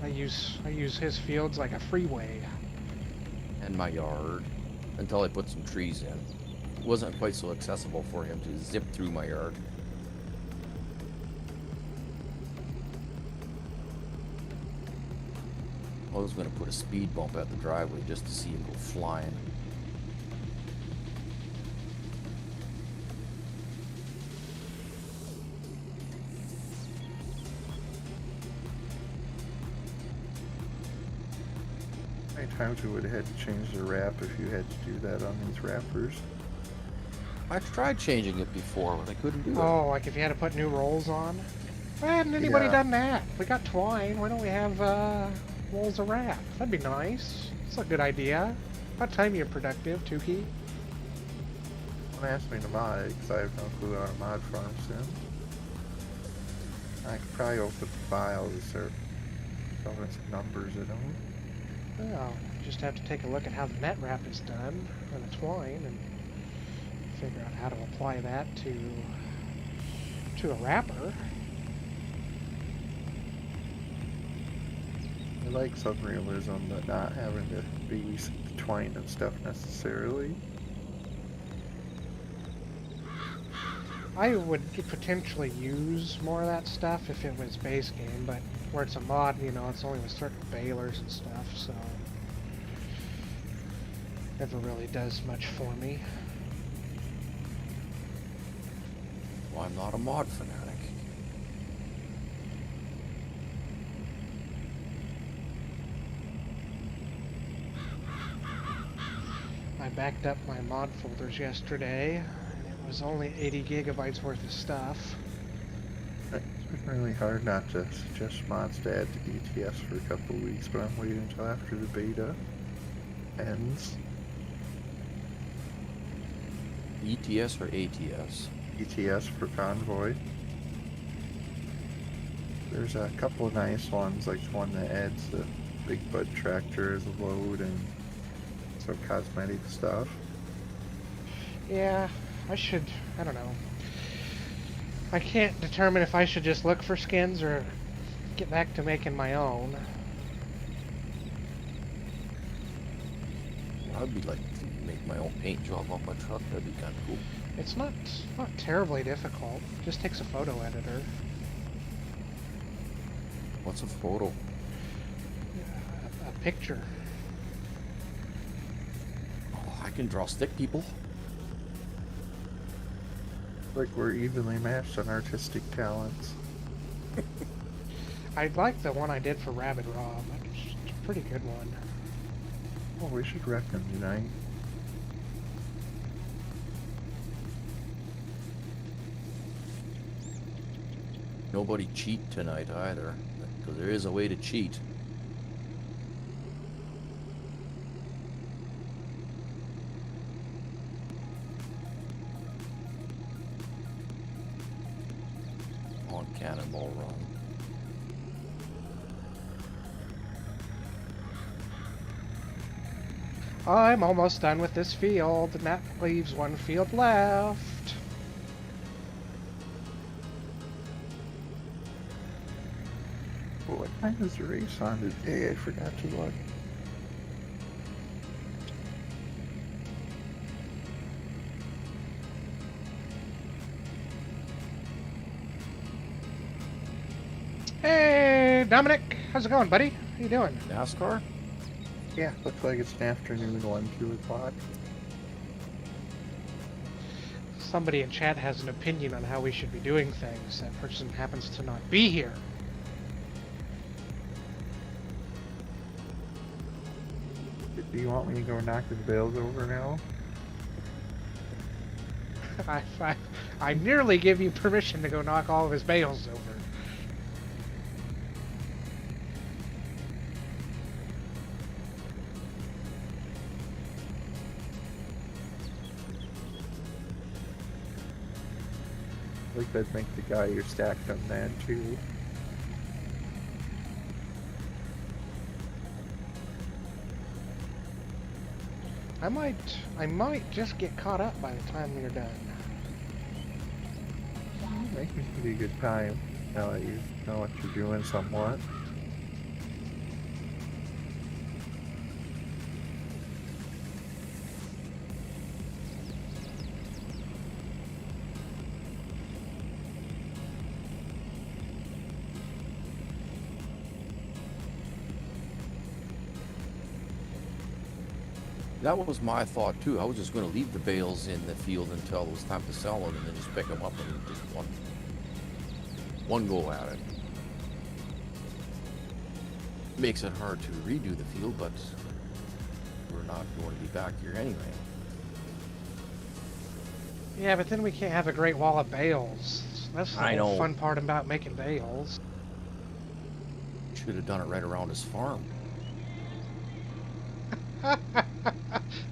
I use his fields like a freeway. and my yard until I put some trees in. It wasn't quite so accessible for him to zip through my yard. I was going to put a speed bump at the driveway just to see him go flying. How many times we would have had to change the wrap if you had to do that on these wrappers? I tried changing it before, but I couldn't do it. Oh, like if you had to put new rolls on? Why hadn't anybody Yeah. done that? We got twine. Why don't we have rolls of wrap? That'd be nice. That's a good idea. About time you're productive, Tukey. Don't ask me to mod it, because I have no clue how to mod farms in. I could probably open the files and start throwing some numbers in them. Well, you just have to take a look at how the net wrap is done on the twine and figure out how to apply that to a wrapper. I like some realism, but not having to be twine and stuff necessarily. I would potentially use more of that stuff if it was base game, but where it's a mod, you know, it's only with certain balers and stuff, so never really does much for me. Well, I'm not a mod fanatic. I backed up my mod folders yesterday, and it was only 80 gigabytes worth of stuff. It's been really hard not to suggest mods to add to ETS for a couple of weeks, but I'm waiting until after the beta ends. ETS or ATS? ETS for Convoy. There's a couple of nice ones, like the one that adds the big bud tractor as a load and some cosmetic stuff. Yeah, I don't know. I can't determine if I should just look for skins or get back to making my own. I'd be like to make my own paint job on my truck. That'd be kind of cool. It's not terribly difficult. It just takes a photo editor. What's a photo? A picture. Oh, I can draw stick people. Like we're evenly matched on artistic talents. I like the one I did for Rabbit Rob. It's a pretty good one. Oh, we should wreck them tonight. Nobody cheat tonight either, because there is a way to cheat. On Cannonball Run. I'm almost done with this field, and that leaves one field left. Well, what time is the race on today? I forgot to look. Hey, Dominic, how's it going, buddy? How you doing? NASCAR? Yeah, looks like it's an afternoon one, 2 o'clock. Somebody in chat has an opinion on how we should be doing things. That person happens to not be here. Do you want me to go knock his bales over now? I nearly give you permission to go knock all of his bales over. Like that'd make the guy you're stacked on mad too. I might just get caught up by the time we're done. Making pretty good time now that you know what you're doing somewhat. That was my thought too. I was just going to leave the bales in the field until it was time to sell them, and then just pick them up and just one go at it. Makes it hard to redo the field, but we're not going to be back here anyway. Yeah, but then we can't have a great wall of bales. That's the whole fun part about making bales. Should have done it right around his farm.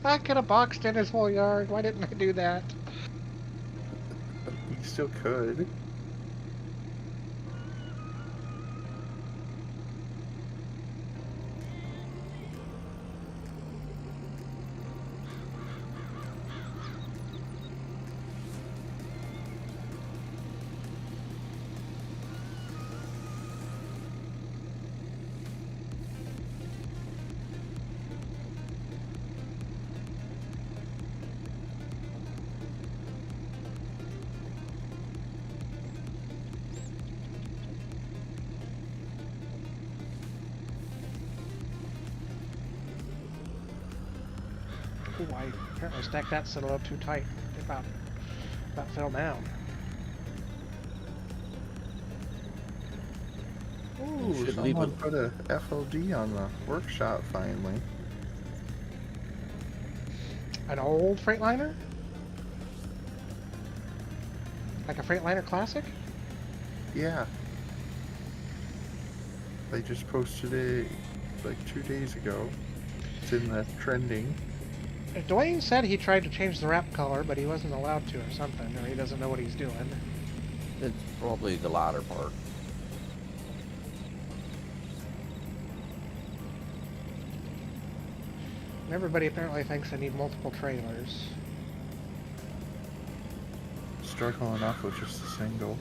I could have boxed in his whole yard. Why didn't I do that? You still could. Ooh, I apparently stacked that set a little too tight. It about fell down. Ooh, someone put a FOD on the workshop finally. An old Freightliner? Like a Freightliner Classic? Yeah. They just posted it like 2 days ago. It's in the trending. Dwayne said he tried to change the wrap color, but he wasn't allowed to or something, or he doesn't know what he's doing. It's probably the latter part. And everybody apparently thinks I need multiple trailers. Struggle enough with just a single.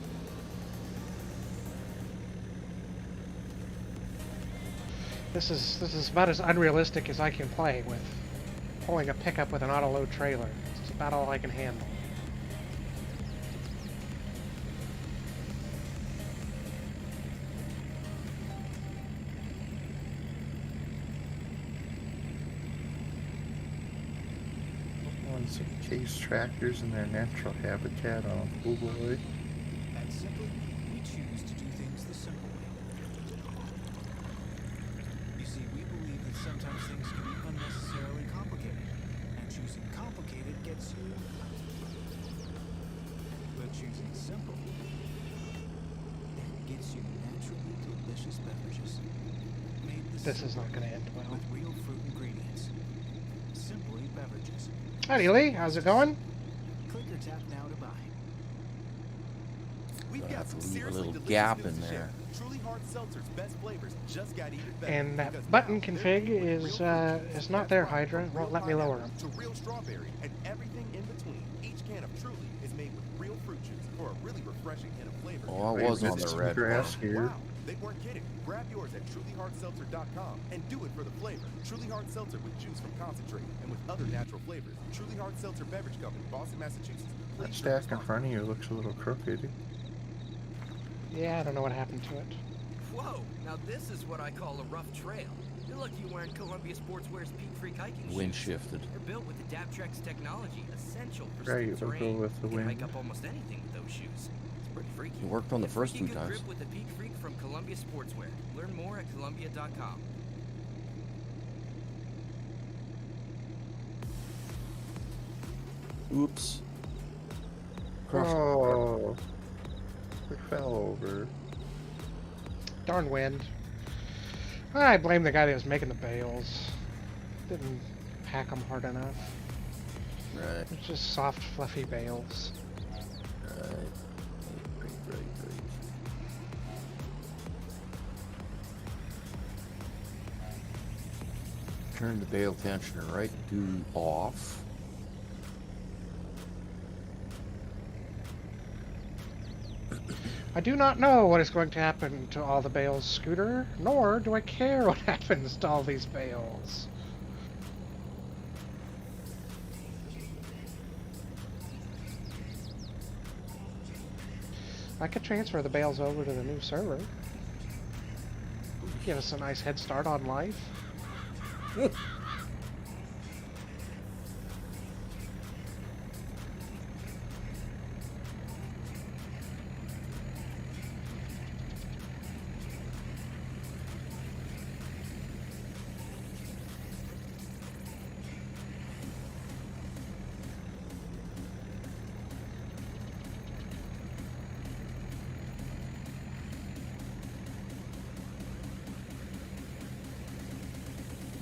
This is about as unrealistic as I can play with pulling a pickup with an auto-load trailer. It's about all I can handle. found some case tractors in their natural habitat on Boy. At Simply, we choose to do things the simple way. You see, we believe that sometimes things can be unnecessarily complicated, and choosing complicated gets you... But choosing simple, that gets you naturally delicious beverages. Made This is not going to end well. with real fruit ingredients. Simply beverages. Howdy, Lee. How's it going? Click or tap now to buy. We've Gonna got have to some leave a seriously little delicious gap news in to share. there. Truly Hard Seltzer's best flavors just got even better. And because that button now they're config made with is real not there, Hydra. It from won't real let me lower pineapple them. to real strawberry and everything in between. Each can of Truly is made with real fruit juice for a really refreshing hint of flavor. Oh, I was on the red grass bar. here. Wow, they weren't kidding. Grab yours at trulyhardseltzer.com and do it for the flavor. Truly Hard Seltzer with juice from concentrate and with other natural flavors. Truly Hard Seltzer Beverage Company, Boston, Massachusetts. That Please stack in front of you looks a little crooked. Yeah, I don't know what happened to it. Whoa, now this is what I call a rough trail. You're lucky you're wearing Columbia Sportswear's Peak Freak hiking Wind shoes. shifted. They're built with Adaptrex technology, essential for Right, steep we'll go terrain. with the You can hike wind. up almost anything with those shoes. It's pretty freaky. It worked on the Get first freaky two good times. grip with the Peak Freak from Columbia Sportswear. Learn more at Columbia.com. Oops. Crush. Oh, it fell over. Darn wind. I blame the guy that was making the bales. Didn't pack them hard enough. Right. It's just soft, fluffy bales. Right. Turn the bale tensioner right to off. I do not know what is going to happen to all the bales, Scooter, nor do I care what happens to all these bales. I could transfer the bales over to the new server. Give us a nice head start on life.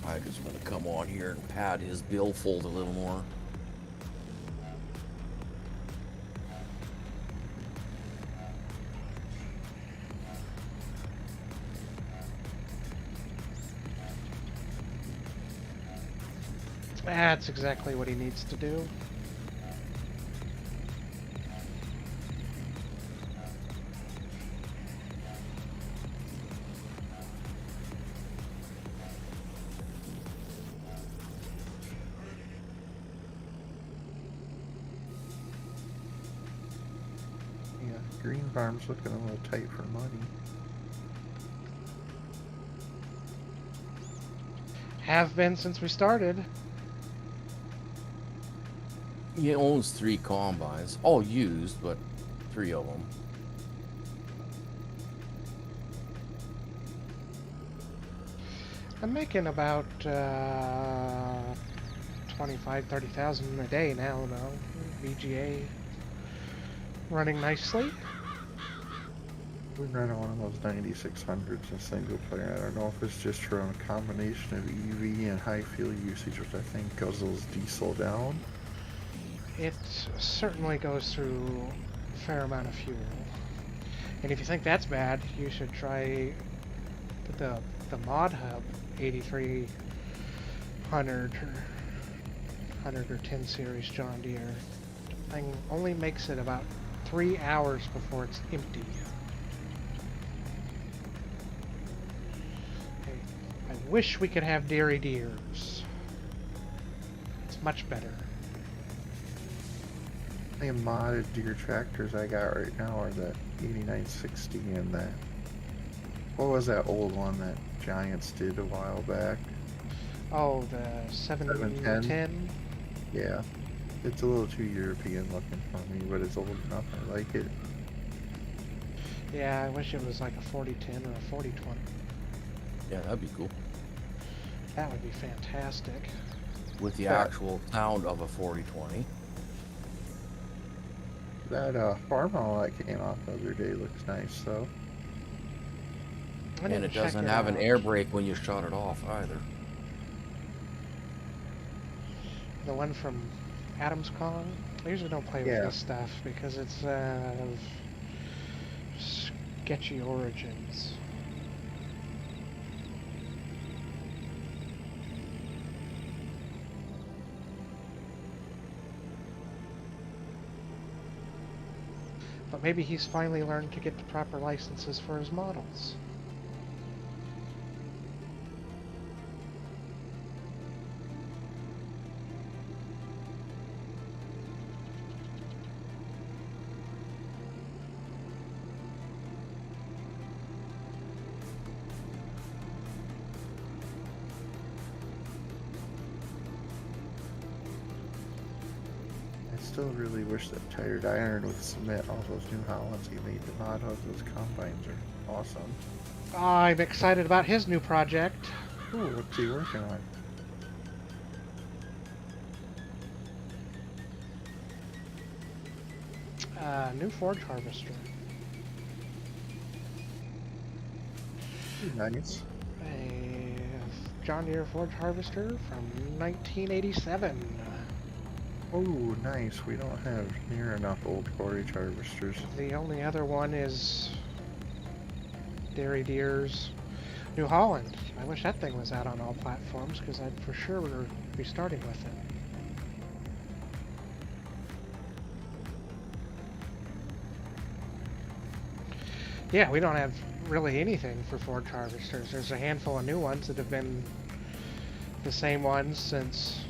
I just want to come on here and pad his billfold a little more. That's exactly what he needs to do. Yeah, green farm's looking a little tight for money. Have been since we started. He owns 3 combines, all used, but 3 of them. I'm making about 25,000-30,000 a day now, though. VGA running nicely. We ran on one of those 9600s in single player. I don't know if it's just from a combination of EV and high fuel usage, which I think guzzles diesel down. It certainly goes through a fair amount of fuel. And if you think that's bad, you should try the Mod Hub 8300 or 10 series John Deere. The thing only makes it about 3 hours before it's empty. I wish we could have dairy Deeres. It's much better. The modded Deere tractors I got right now are the 8960 and that. What was that old one that Giants did a while back? Oh, the 710? Yeah. It's a little too European looking for me, but it's old enough. I like it. Yeah, I wish it was like a 4010 or a 4020. Yeah, that'd be cool. That would be fantastic. With the actual sound of a 4020. That farm model that came out the other day looks nice, though. And it doesn't have an air brake when you shut it off either. The one from Adam's Kong? I usually don't play with this stuff because it's of sketchy origins. But maybe he's finally learned to get the proper licenses for his models. I still really wish that Tired Iron would submit all those New Hollands he made to mod hubs. Those combines are awesome. I'm excited about his new project. Ooh, what's he working on? New forage harvester. Nice. A John Deere forage harvester from 1987. Oh, nice. We don't have near enough old forage harvesters. The only other one is Deere's New Holland. I wish that thing was out on all platforms because I'd for sure be starting with it. Yeah, we don't have really anything for forage harvesters. There's a handful of new ones that have been the same ones since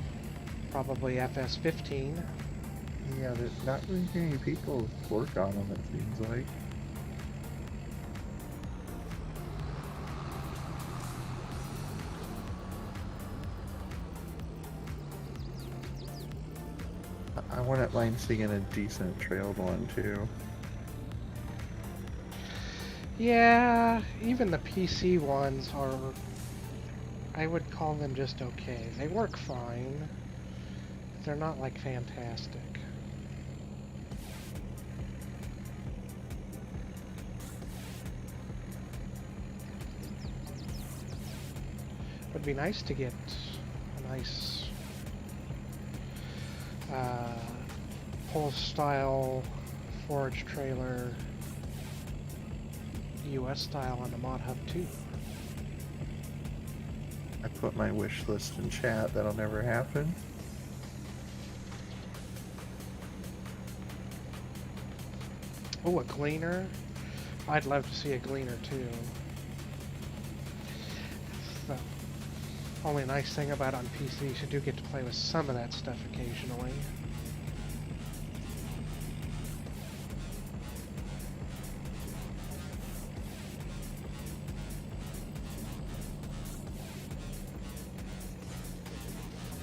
probably FS15. Yeah, there's not really many people work on them, it seems like. I wouldn't mind seeing a decent trailed one too. Yeah, even the PC ones are, I would call them just okay. They work fine. They're not like fantastic. Would be nice to get a nice pull style forage trailer, US style on the mod hub too. I put my wish list in chat. That'll never happen. Oh, a gleaner. I'd love to see a gleaner too. The only nice thing about it on PC is you do get to play with some of that stuff occasionally.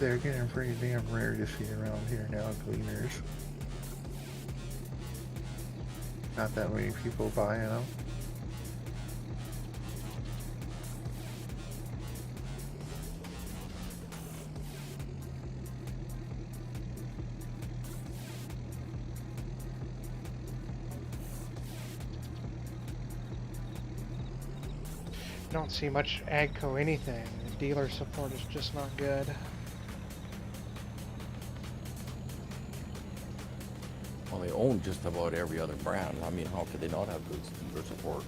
They're getting pretty damn rare to see around here now, gleaners. Not that many people buying them. Don't see much AGCO anything. The dealer support is just not good. Well, they own just about every other brand. I mean, how could they not have good dealer support?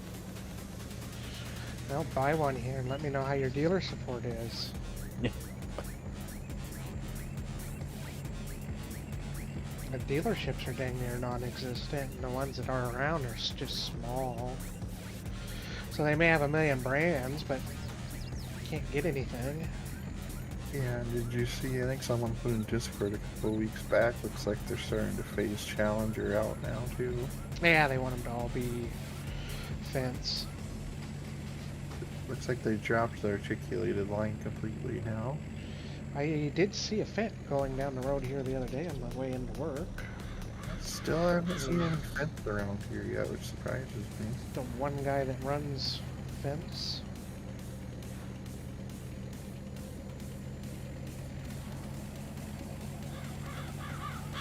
Well, buy one here and let me know how your dealer support is. The dealerships are dang near non-existent, and the ones that are around are just small. So they may have a million brands, but can't get anything. Yeah, did you see, I think someone put in Discord a couple of weeks back, looks like they're starting to phase Challenger out now too. Yeah, they want them to all be fence. Looks like they dropped the articulated line completely now. I did see a Fent going down the road here the other day on my way into work. Still haven't seen any fence around here yet, which surprises me. The one guy that runs fence.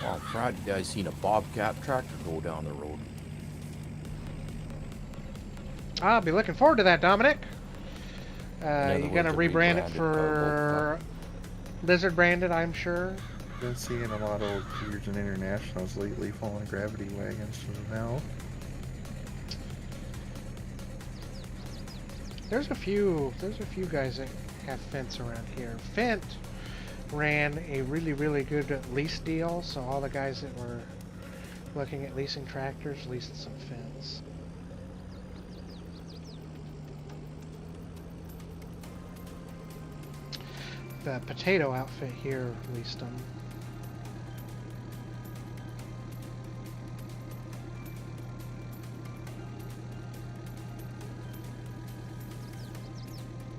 Well, Friday, you guys seen a Bobcat tractor go down the road? I'll be looking forward to that, Dominic. other You gonna words, a rebrand it rebranded for Lizard branded, I'm sure. Been seeing a lot of old Deers and Internationals lately falling gravity wagons to the now. There's a few guys that have Fence around here. Fent ran a really good lease deal, so all the guys that were looking at leasing tractors leased some Fence. The potato outfit here leased them.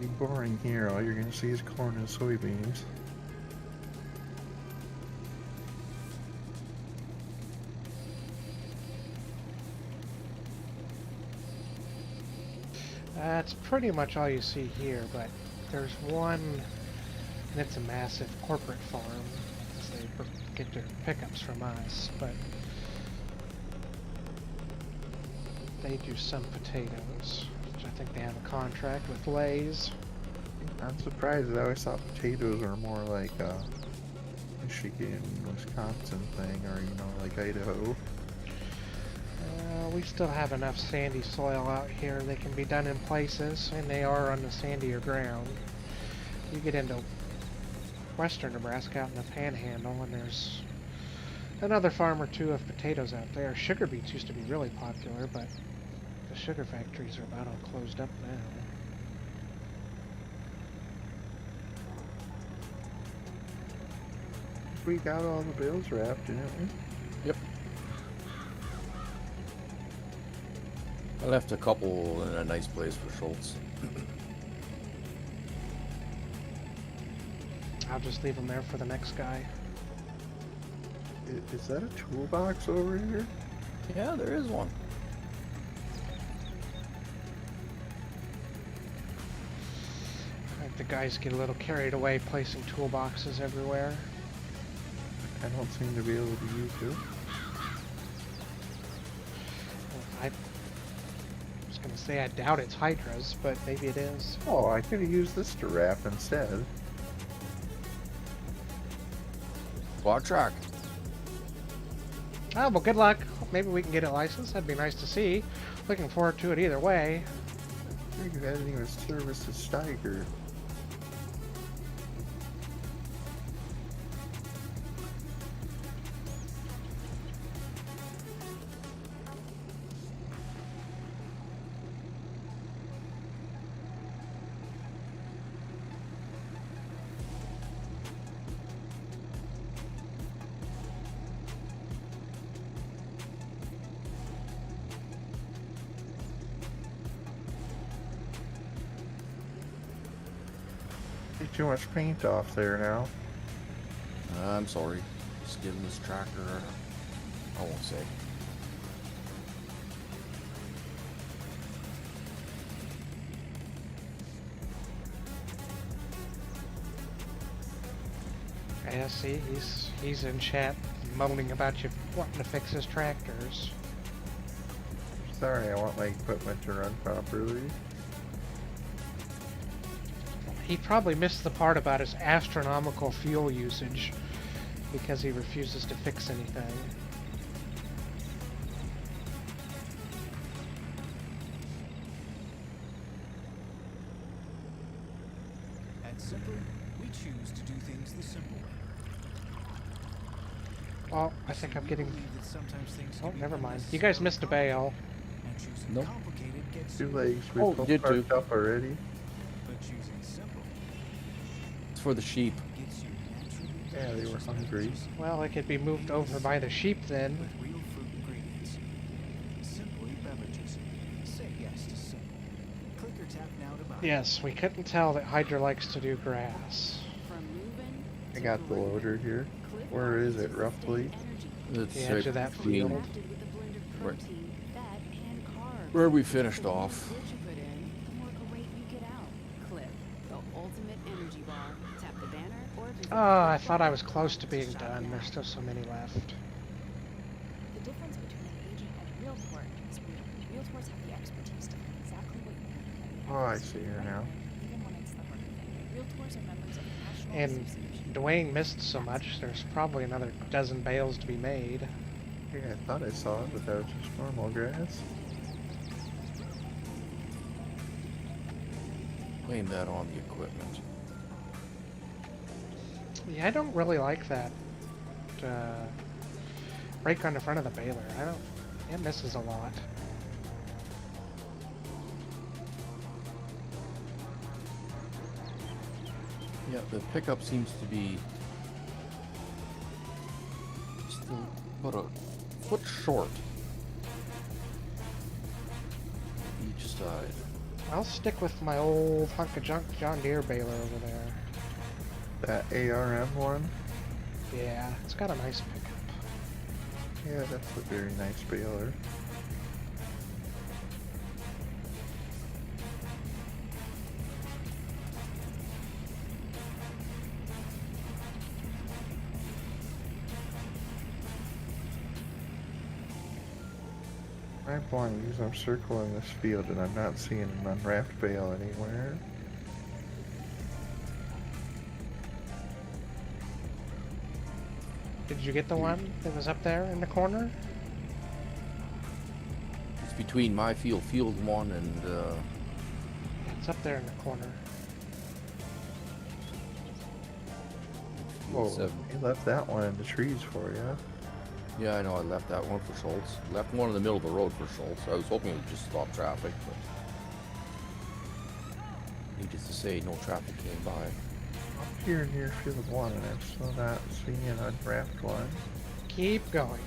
Be boring here. All you're gonna see is corn and soybeans. That's pretty much all you see here, but there's one, and it's a massive corporate farm, as they get their pickups from us, but they do some potatoes, which I think they have a contract with Lay's. I'm surprised. I always thought potatoes are more like a Michigan, Wisconsin thing, or like Idaho. We still have enough sandy soil out here. They can be done in places, and they are on the sandier ground. You get into western Nebraska out in the Panhandle, and there's another farm or two of potatoes out there. Sugar beets used to be really popular, but the sugar factories are about all closed up now. We got all the bales wrapped, didn't we? Yep. I left a couple in a nice place for Schultz. I'll just leave them there for the next guy. Is that a toolbox over here? Yeah, there is one. I think the guys get a little carried away placing toolboxes everywhere. I don't seem to be able to use it. I was going to say I doubt it's Hydras, but maybe it is. Oh, I could have used this to wrap instead. Quad track. Oh, well, good luck. Maybe we can get it licensed. That'd be nice to see. Looking forward to it either way. I think you hadn't even serviced a Steiger. Too much paint off there now. I'm sorry. Just giving this tractor, I won't say. Yeah, see, he's in chat moaning about you wanting to fix his tractors. Sorry, I want my equipment to run properly. He probably missed the part about his astronomical fuel usage because he refuses to fix anything. At Simple, we choose to do things the simple way. Oh, I think I'm getting... Believe that sometimes things Oh, can be never mind. You unnecessarily guys missed a bale. And choosing Nope. complicated gets Two you legs. We Oh, both did too. parked up already. but choosing simple It's for the sheep. gets you naturally Yeah, they were delicious hungry. beverages Well, it could be moved over by the sheep then. with real fruit ingredients. Simply beverages. Say yes to simple. Click or tap now to buy. Yes, we couldn't tell that Hydra likes to do grass. From moving got the loader here. Where is it roughly? It's The edge of that between field. where we finished off. Oh, I thought I was close to being done. There's still so many left. The difference between an agent and a realtor is realtors have the expertise to find exactly what you need. Oh, I see her now. Even when it's the right thing. Realtors are members of the National And Association. Dwayne missed so much. There's probably another dozen bales to be made. Yeah, I thought I saw it, but that was just normal grass. Blame that on the equipment. Yeah, I don't really like that brake on the front of the baler. It misses a lot. Yeah, the pickup seems to be just about a foot short each side. I'll stick with my old hunk of junk John Deere baler over there. That ARM one? Yeah, it's got a nice pickup. Yeah, that's a very nice baler. My point is I'm circling this field and I'm not seeing an unwrapped bale anywhere. Did you get the one that was up there in the corner? It's between my field 1 and It's up there in the corner. Oh, 7. he left that one in the trees for you. Yeah, I know. I left that one for Schultz. Left one in the middle of the road for Schultz. I was hoping it would just stop traffic, but needless to say, no traffic came by. Up here near field 1 and I'm still not seeing an unwrapped one. Keep going.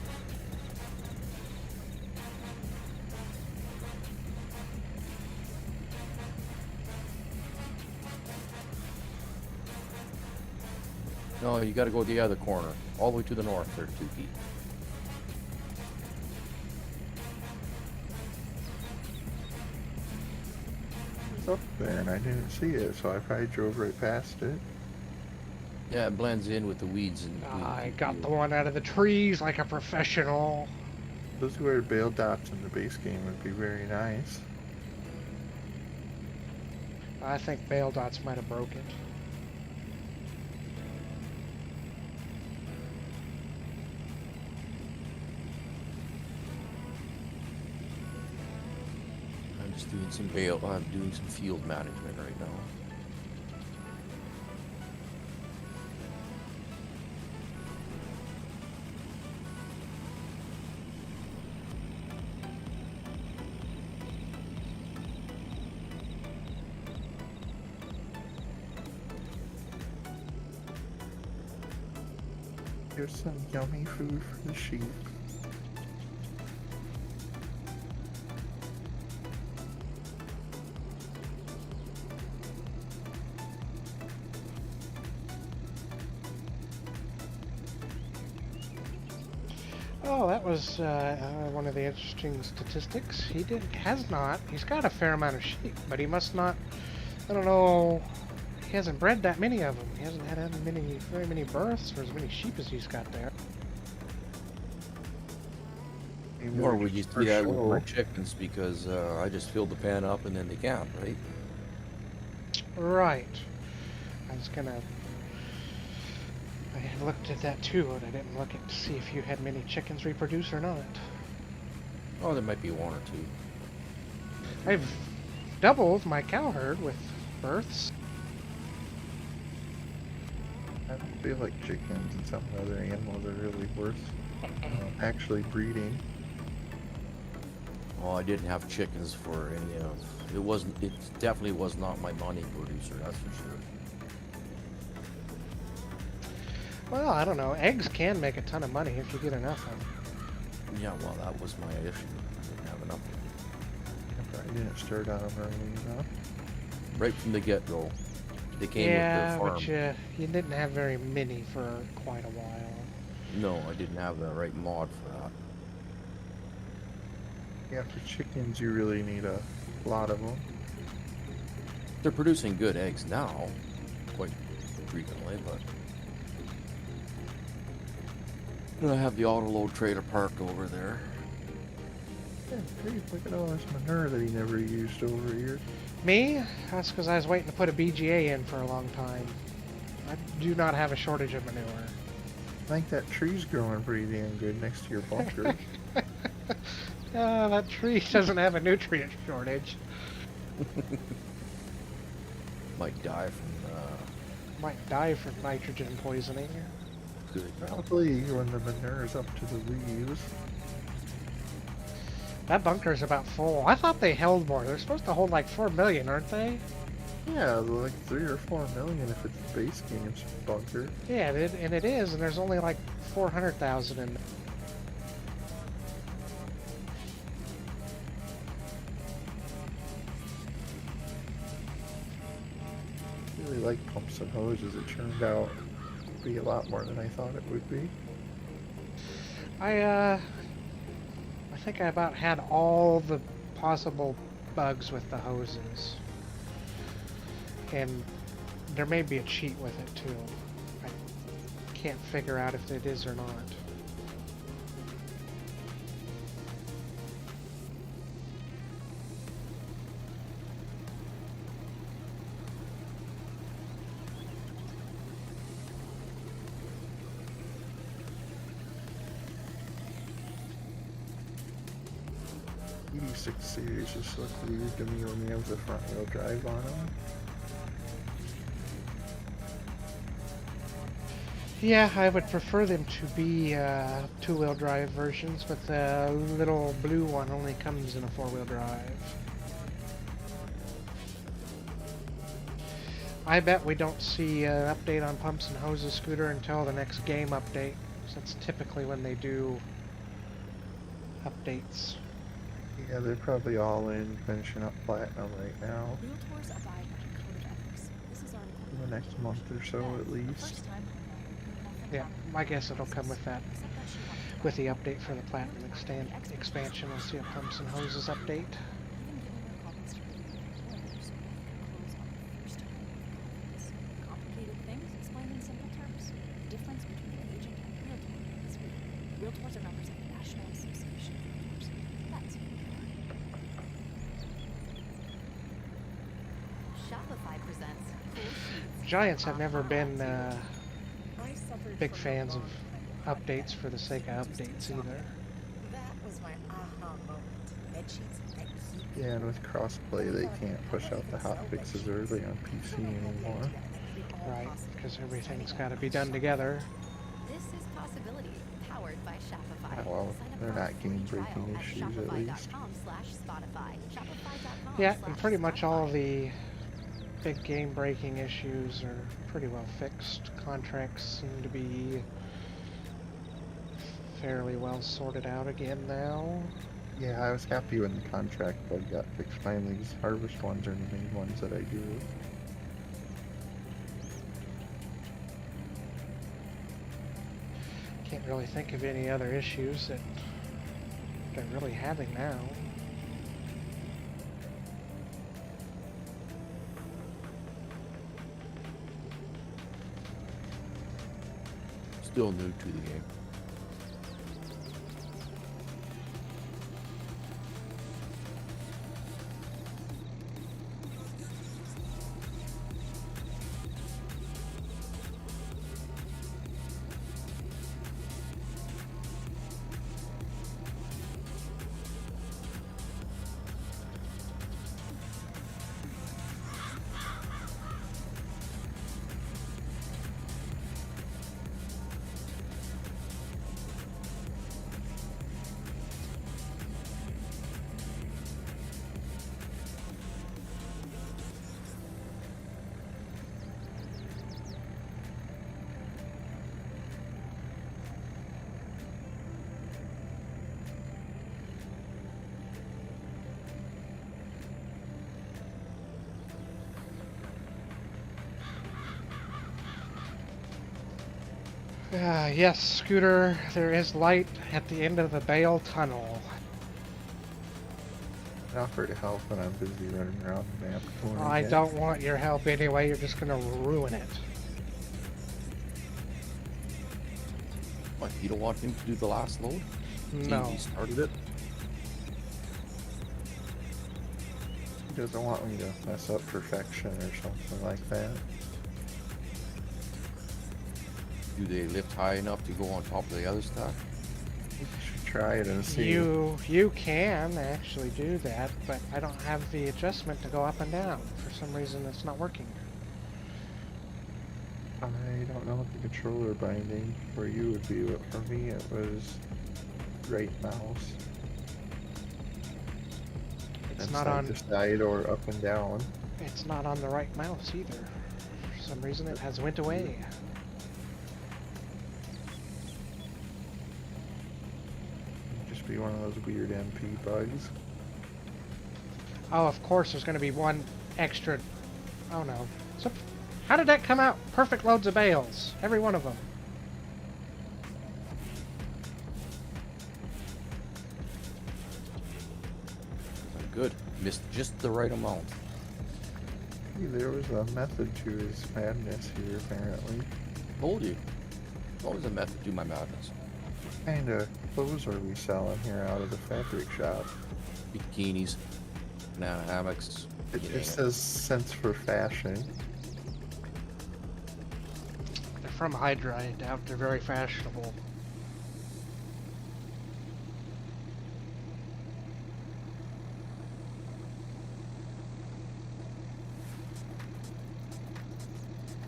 No, you got to go the other corner, all the way to the north there, 2 feet. It's up there and I didn't see it, so I probably drove right past it. Yeah, it blends in with the weeds and. I got the one out of the trees like a professional. Those are where bale dots in the base game would be very nice. I think bale dots might have broke it. I'm just doing some I'm doing some field management right now. Here's some yummy food for the sheep. Oh, that was one of the interesting statistics. He's got a fair amount of sheep, but he must not, I don't know, he hasn't bred that many of them. He hasn't had very many births or as many sheep as he's got there. Or would you see that with my chickens because I just filled the pan up and then they can't, right? Right. I had looked at that too, and I didn't look at to see if you had many chickens reproduce or not. Oh, there might be 1 or 2. I've doubled my cow herd with births. I don't feel like chickens and some other animals are really worth actually breeding. Oh, I didn't have chickens for any of. It definitely was not my money producer. That's for sure. Well, I don't know. Eggs can make a ton of money if you get enough of them. Yeah, well, that was my issue. I didn't have enough. I didn't start on them early enough. Right from the get-go. They came yeah, with the farm. but you didn't have very many for quite a while. No, I didn't have the right mod for that. Yeah, for chickens you really need a lot of them. They're producing good eggs now, quite frequently, but I have the auto-load trailer parked over there. Yeah, great, look at all this manure that he never used over here. Me? That's because I was waiting to put a BGA in for a long time. I do not have a shortage of manure. I think that tree's growing pretty damn good next to your bunker. That tree doesn't have a nutrient shortage. Might die from nitrogen poisoning. Good. Probably when the manure's up to the leaves. That bunker's about full. I thought they held more. They're supposed to hold like 4 million, aren't they? Yeah, like 3 or 4 million if it's base game's bunker. Yeah, it is, and there's only like 400,000 in there. I really like pumps and hoses. It turned out to be a lot more than I thought it would be. I think I about had all the possible bugs with the hoses. And there may be a cheat with it too. I can't figure out if it is or not. E6 series just look weird to me when you have the front wheel drive on them. Yeah, I would prefer them to be two-wheel drive versions, but the little blue one only comes in a four-wheel drive. I bet we don't see an update on Pumps and Hoses Scooter until the next game update. So that's typically when they do updates. Yeah, they're probably all in finishing up Platinum right now. Realtors abide by code of ethics. This is article In the next month or so at least. Yeah, I guess it'll come with that. With the update for the Platinum expansion, we'll see a Pumps and Hoses update. Complicated things explained in simple terms. The difference between an agent and a realtor is realtors are members of the National Association of Realtors. That's who we are. Shopify presents Cool Sheets. Giants have never been big fans of updates for the sake of updates either. That was my aha moment. Bedsheets that keep. Yeah, and with crossplay they can't push out the hotfixes early on PC anymore. Right, because everything's got to be done together. This is Possibility, powered by Shopify. Oh, well, they're not game-breaking issues at least. Yeah, and pretty much all of the big game-breaking issues are pretty well fixed. Contracts seem to be fairly well sorted out again now. Yeah, I was happy when the contract bug got fixed finally. These harvest ones are the main ones that I do. Can't really think of any other issues that they're really having now. Still new to the game. Yes, Scooter, there is light at the end of the Bale tunnel. I offer to help when I'm busy running around the map. I don't want your help anyway, you're just gonna ruin it. What, you don't want him to do the last load? No. He started it? He doesn't want me to mess up perfection or something like that. Do they lift high enough to go on top of the other stuff? You should try it and see. You can actually do that, but I don't have the adjustment to go up and down. For some reason it's not working. I don't know what the controller binding for you would be, but for me it was right mouse. It's not on the side or up and down. It's not on the right mouse either. For some reason it has went away. Just be one of those weird MP bugs. Oh, of course there's going to be one extra. Oh no. So, how did that come out? Perfect loads of bales. Every one of them. Good. Missed just the right amount. See, there was a method to his madness here, apparently. Told you. Always a method to my madness. What kind of clothes are we selling here out of the fabric shop? Bikinis, banana hammocks. It says Sense for Fashion. They're from Hydra. I doubt they're very fashionable.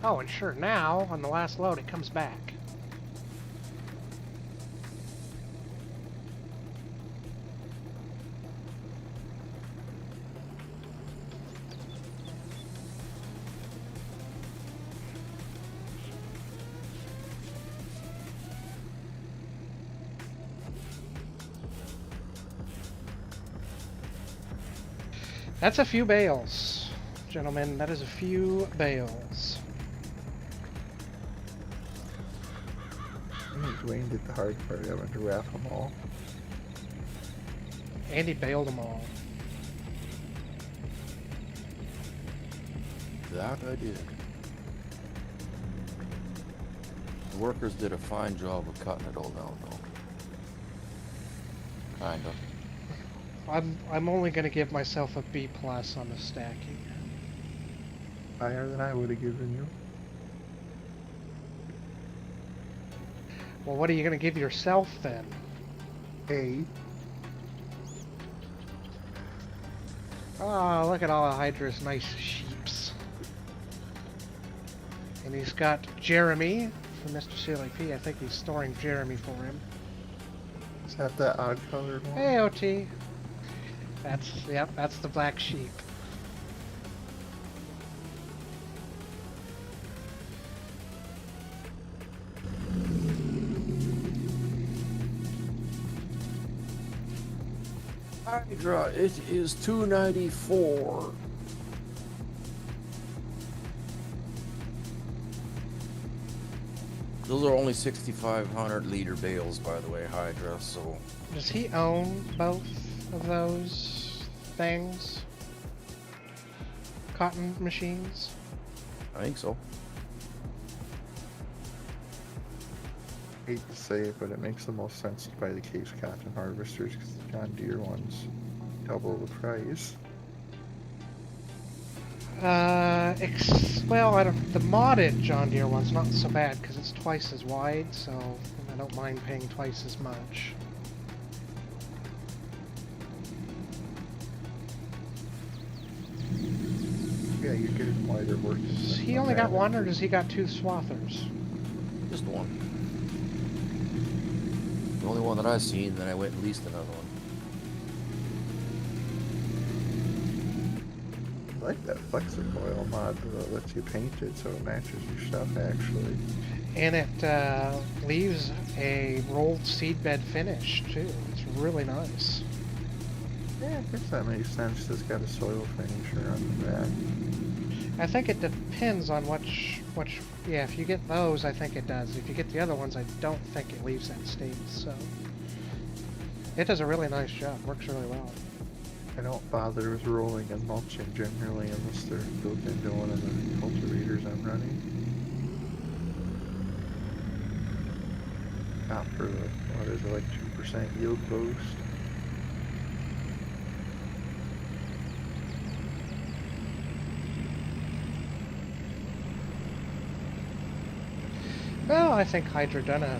Oh, and sure, now, on the last load, it comes back. That's a few bales, gentlemen. That is a few bales. Dwayne did the hard part. I went to wrap them all. And he bailed them all. That I did. The workers did a fine job of cutting it all down, though. Kind of. I'm only going to give myself a B+ on the stacking. Higher than I would have given you. Well, what are you going to give yourself then? A. Oh, look at all of Hydra's nice sheeps. And he's got Jeremy from Mr. CLP. I think he's storing Jeremy for him. Is that the odd colored one? Hey, OT. That's the black sheep. Hydra, it is 294. Those are only 6,500 liter bales, by the way, Hydra, so... Does he own both of those things? Cotton machines? I think so. Hate to say it, but it makes the most sense to buy the case cotton harvesters because the John Deere ones double the price. Well, the modded John Deere one's not so bad because it's twice as wide, so I don't mind paying twice as much. Yeah, you're getting wider work. Does he only got one, or does he got two swathers? Just one. The only one that I've seen, then I went and leased another one. I like that Flexicoil mod that lets you paint it so it matches your stuff, actually. And it leaves a rolled seedbed finish, too. It's really nice. Yeah, I guess that makes sense. It's got a soil finisher on the back. I think it depends on which, yeah, if you get those, I think it does. If you get the other ones, I don't think it leaves that state, so. It does a really nice job, works really well. I don't bother with rolling and mulching generally unless they're built into one of the cultivators I'm running. Not for the, what is it, like 2% yield boost. Well, I think Hydra done a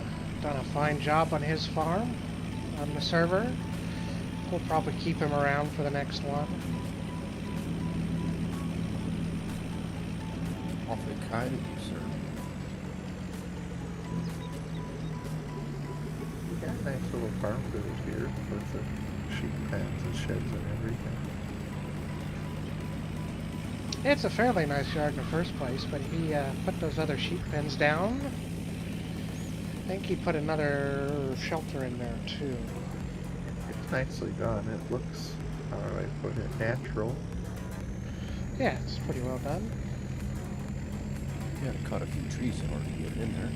fine job on his farm, on the server. We'll probably keep him around for the next one. Awfully kind of you, sir. We got a nice little farm village here with the sheep pens and sheds and everything. It's a fairly nice yard in the first place, but he put those other sheep pens down. I think he put another shelter in there too. It's nicely done. It looks, how do I put it, natural. Yeah, it's pretty well done. You had to cut a few trees in order to get it in there.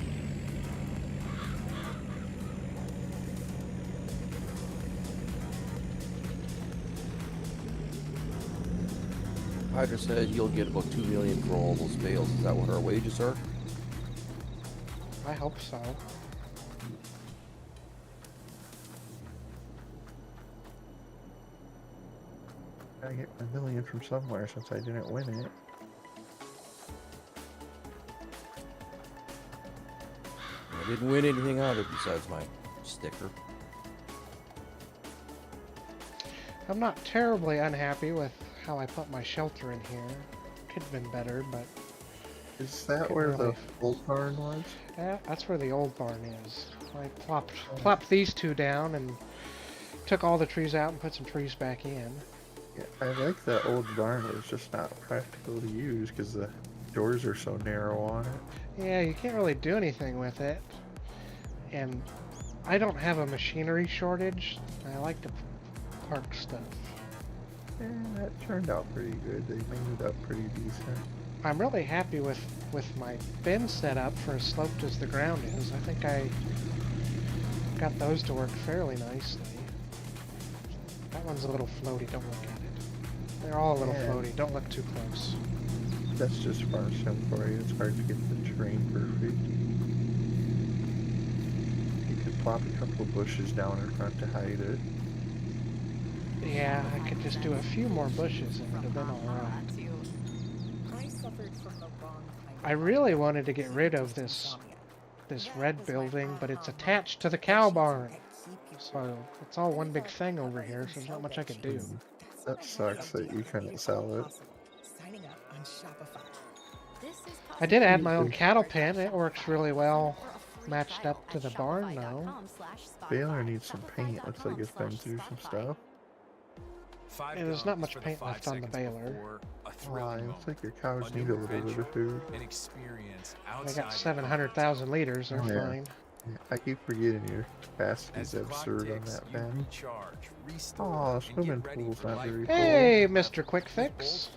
Hydra said you'll get about $2 million for all those bales. Is that what our wages are? I hope so. I get $1 million from somewhere since I didn't win it. I didn't win anything out of it besides my sticker. I'm not terribly unhappy with how I put my shelter in here. Could have been better, but... Is that where the old barn was? Yeah, that's where the old barn is. I plopped these two down and took all the trees out and put some trees back in. Yeah, I like that old barn, but it's just not practical to use because the doors are so narrow on it. Yeah, you can't really do anything with it. And I don't have a machinery shortage. I like to park stuff. Yeah, that turned out pretty good. They made it up pretty decent. I'm really happy with my bin setup for as sloped as the ground is. I think I got those to work fairly nicely. That one's a little floaty, don't look at it. They're all a little floaty, don't look too close. That's just farm sim for you. It's hard to get the terrain perfect. You could plop a couple of bushes down in front to hide it. Yeah, I could just do a few more bushes and it would have been alright. I really wanted to get rid of this red building, but it's attached to the cow barn. So it's all one big thing over here, so there's not much I could do. That sucks that you couldn't sell it. I did add my own cattle pen. It works really well matched up to the barn though. Baler needs some paint. Looks like it's been through some stuff. Yeah, there's not much paint left on the baler. Oh, looks like your cows need a little bit of food. I got 700,000 liters, they're fine. Yeah, I keep forgetting your capacity's absurd on that pen. Oh, swimming pool's not very full. Hey, Mr. Quick Fix.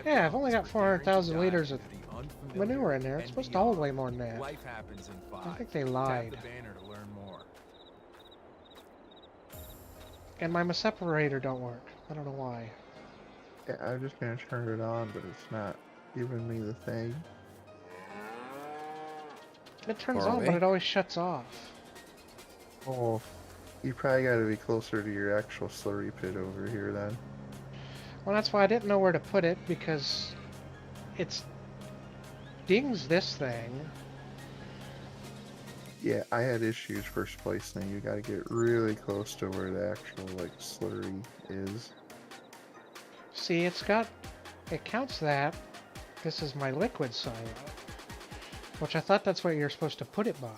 Yeah, I've only got 400,000 liters of manure in there. It's supposed to hold way more than that. I think they lied. And my separator don't work. I don't know why. Yeah, I'm just gonna turn it on, but it's not giving me the thing. It turns on, but it always shuts off. Oh, you probably gotta be closer to your actual slurry pit over here then. Well, that's why I didn't know where to put it, because it's dings this thing. Yeah, I had issues first placing. You gotta get really close to where the actual, like, slurry is. See, it counts that. This is my liquid silo. Which I thought that's where you're supposed to put it by.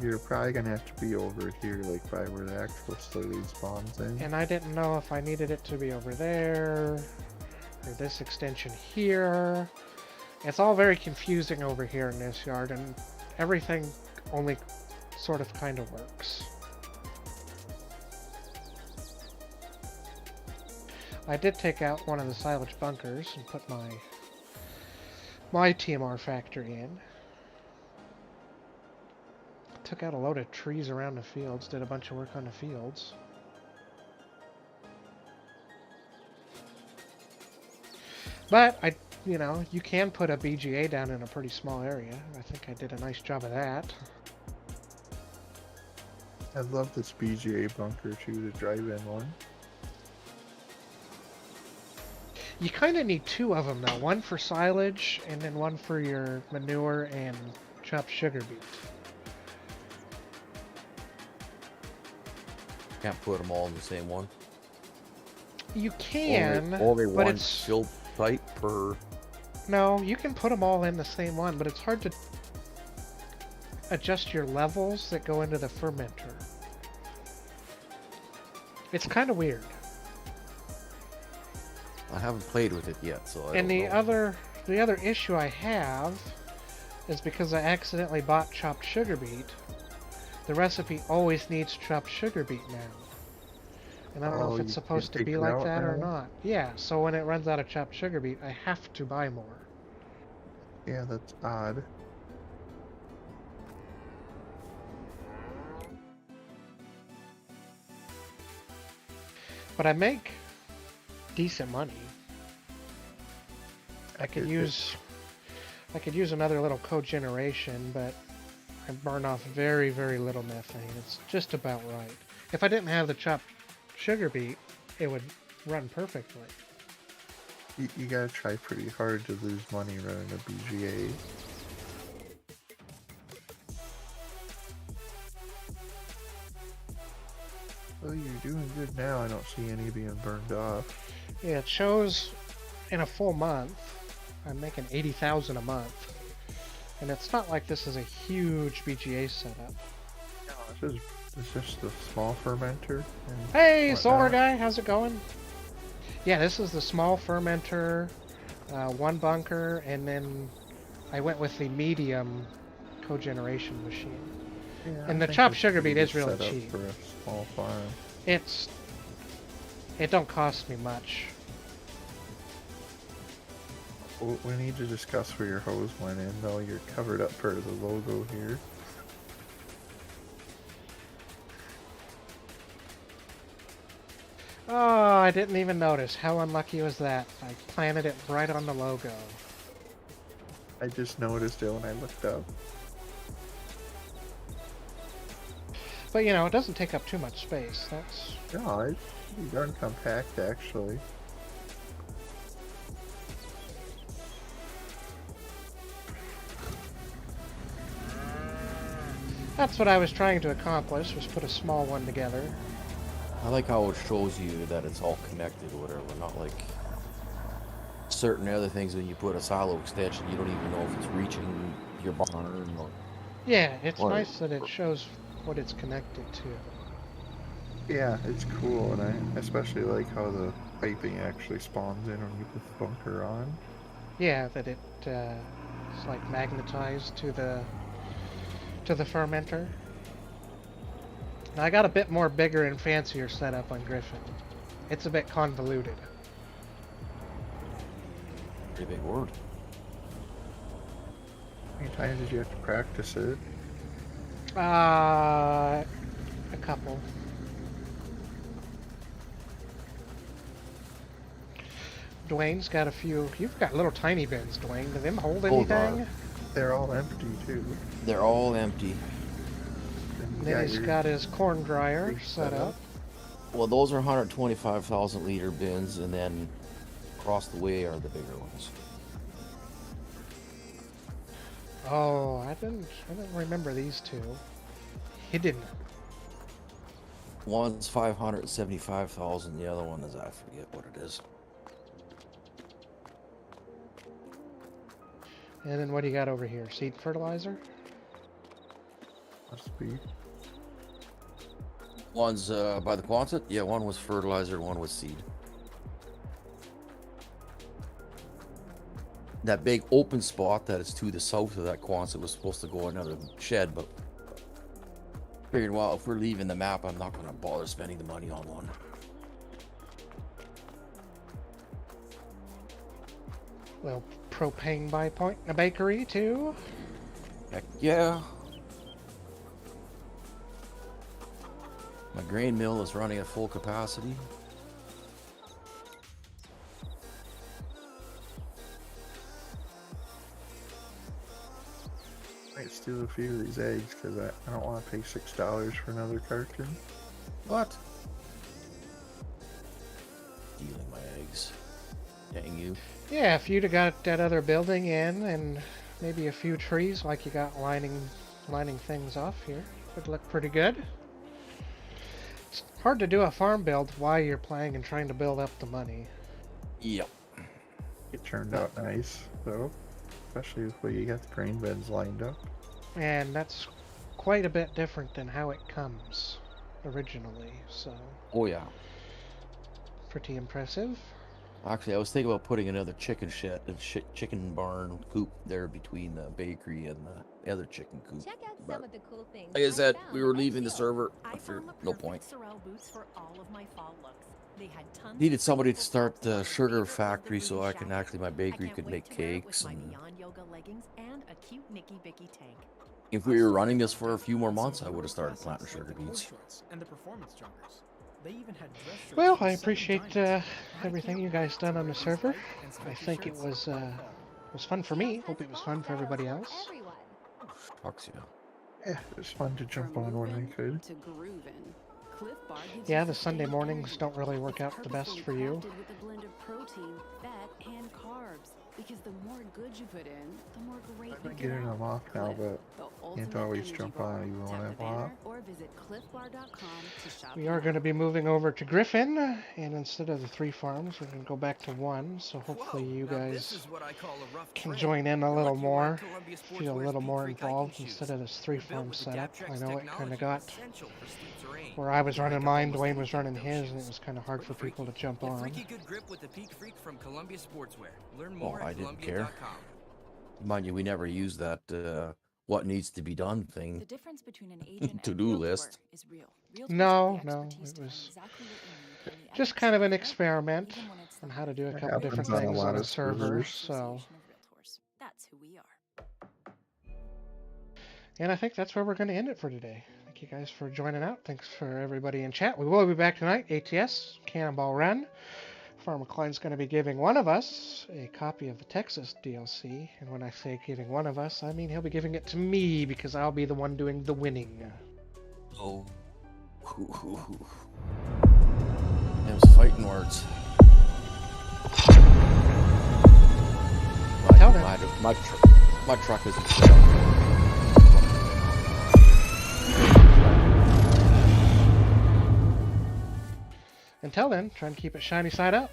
You're probably gonna have to be over here, like by where the actual slurry spawns in. And I didn't know if I needed it to be over there, or this extension here. It's all very confusing over here in this yard, and everything only sort of kind of works. I did take out one of the silage bunkers and put my TMR factory in. Took out a load of trees around the fields, did a bunch of work on the fields. But you can put a BGA down in a pretty small area. I think I did a nice job of that. I love this BGA bunker too, the drive-in one. You kind of need two of them though, one for silage and then one for your manure and chopped sugar beet. Can't put them all in the same one. You can, only but one it's fill type per. No, you can put them all in the same one, but it's hard to adjust your levels that go into the fermenter. It's kind of weird. I haven't played with it yet, so I And don't know. the other issue I have is because I accidentally bought chopped sugar beet. The recipe always needs chopped sugar beet now. And I don't know if it's supposed to be like that or not. Yeah, so when it runs out of chopped sugar beet, I have to buy more. Yeah, that's odd. But I make decent money. I could use another little cogeneration, but I burn off very, very little methane. It's just about right. If I didn't have the chopped sugar beet, it would run perfectly. You gotta try pretty hard to lose money running a BGA. Well, you're doing good now. I don't see any being burned off. Yeah, it shows in a full month, I'm making 80,000 a month. And it's not like this is a huge BGA setup. No, it's just the small fermenter. And Hey, Solar Guy, how's it going? Yeah, this is the small fermenter, one bunker, and then I went with the medium cogeneration machine. Yeah, and I the think chopped it's sugar a beet good is really setup cheap. for a small farm. It don't cost me much. We need to discuss where your hose went in, though. You're covered up per the logo here. Oh, I didn't even notice. How unlucky was that? I planted it right on the logo. I just noticed it when I looked up. But you know, it doesn't take up too much space. That's... No, it's pretty darn compact, actually. That's what I was trying to accomplish, was put a small one together. I like how it shows you that it's all connected or whatever, not like certain other things when you put a silo extension, you don't even know if it's reaching your barn or... Yeah, it's nice that it shows what it's connected to. Yeah, it's cool, and I especially like how the piping actually spawns in when you put the bunker on. Yeah, that it's like magnetized to the fermenter. Now I got a bit more bigger and fancier setup on Griffin. It's a bit convoluted. Pretty big word. How many times did you have to practice it? A couple. Dwayne's got a few. You've got little tiny bins, Dwayne. Do them hold anything? They're all empty too. They're all empty. Then he's got his corn dryer set up. Well, those are 125,000 liter bins, and then across the way are the bigger ones. Oh, I didn't remember these two. Hidden. One's 575,000, the other one is, I forget what it is. And then what do you got over here? Seed fertilizer? Must be. One's by the Quonset. Yeah, one was fertilizer, one was seed. That big open spot that is to the south of that Quonset was supposed to go another shed, but figured, well, if we're leaving the map, I'm not going to bother spending the money on one. Little propane buy point in a bakery too. Heck yeah. My grain mill is running at full capacity. Might steal a few of these eggs because I don't want to pay $6 for another carton. What? Stealing my eggs. Dang you. Yeah, if you'd have got that other building in and maybe a few trees like you got lining things off here, would look pretty good. It's hard to do a farm build while you're playing and trying to build up the money. Yep. It turned out nice, though. Especially with where you got the grain beds lined up. And that's quite a bit different than how it comes originally, so... Oh yeah. Pretty impressive. Actually, I was thinking about putting another chicken shed, chicken barn coop there between the bakery and the other chicken coop. Check out some of the cool things. Like I said, found we were at leaving the Deere. server. I For found the no perfect point. Sorel boots for all of my fall looks. They had tons Needed of somebody to beautiful start tops the my sugar favorite was the factory so Ruby I can Shacket. actually, my I bakery can't could wait make to wear it cakes. with my And Beyond Yoga leggings and a cute Nicky Bicky tank. if we were running this for a few more months, I would have started planting sugar beets. And the performance joggers. They even had dress shirts Well, for I the appreciate Seven everything you guys done on the server. I think it was fun for me. Hope it was fun for everybody else. Everyone. Fucks you. Yeah, it was fun to jump on when I could. To groovin'. Cliff Bar gives Yeah, you the Sunday sustained mornings energy. don't really work It's out the best purposefully for you. crafted with a blend of protein, fat, and carbs. Because the more good you put in, the more great I've you been get getting out. them off now, Cliff, but the can't ultimate always energy jump bar. on even when Tap I the banner want. or visit cliffbar.com to shop We now. are going to be moving over to Griffin, and instead of the 3 farms, we're going to go back to 1. So hopefully you Now this guys is what I call a rough can trade. join in a You're little lucky we're more, at Columbia feel a Sportswear's little Peak more Creek involved hiking instead shoes. of this 3 They're built farm with the setup. I Daptrex know it kind of technology, got essential for steep terrain. where I was You can running hike up mine, almost Dwayne was anything running with those his, and shoes. it was kind of hard for Pretty people to freaky. jump Get on. freaky good grip with the Peak Freak from Columbia Sportswear. Learn Oh, more I at didn't care. Columbia.com. Mind you, we never used that what needs to be done The thing. difference between an agent To-do and realtor list. is real. Realtors No, have the no, expertise it to find was exactly what you need and the just experts kind of to an back it up, experiment even when it's on not how to do a That couple happens different on a things lot on the of server, servers. so... Association of Realtors. That's who we are. And I think that's where we're going to end it for today. Thank you guys for joining out. Thanks for everybody in chat. We will be back tonight, ATS, Cannonball Run. Farmer Klein's going to be giving one of us a copy of the Texas DLC. And when I say giving one of us, I mean he'll be giving it to me because I'll be the one doing the winning. Oh. Them's fighting words. Tell them. My truck isn't set up. Until then, try and keep it shiny side up.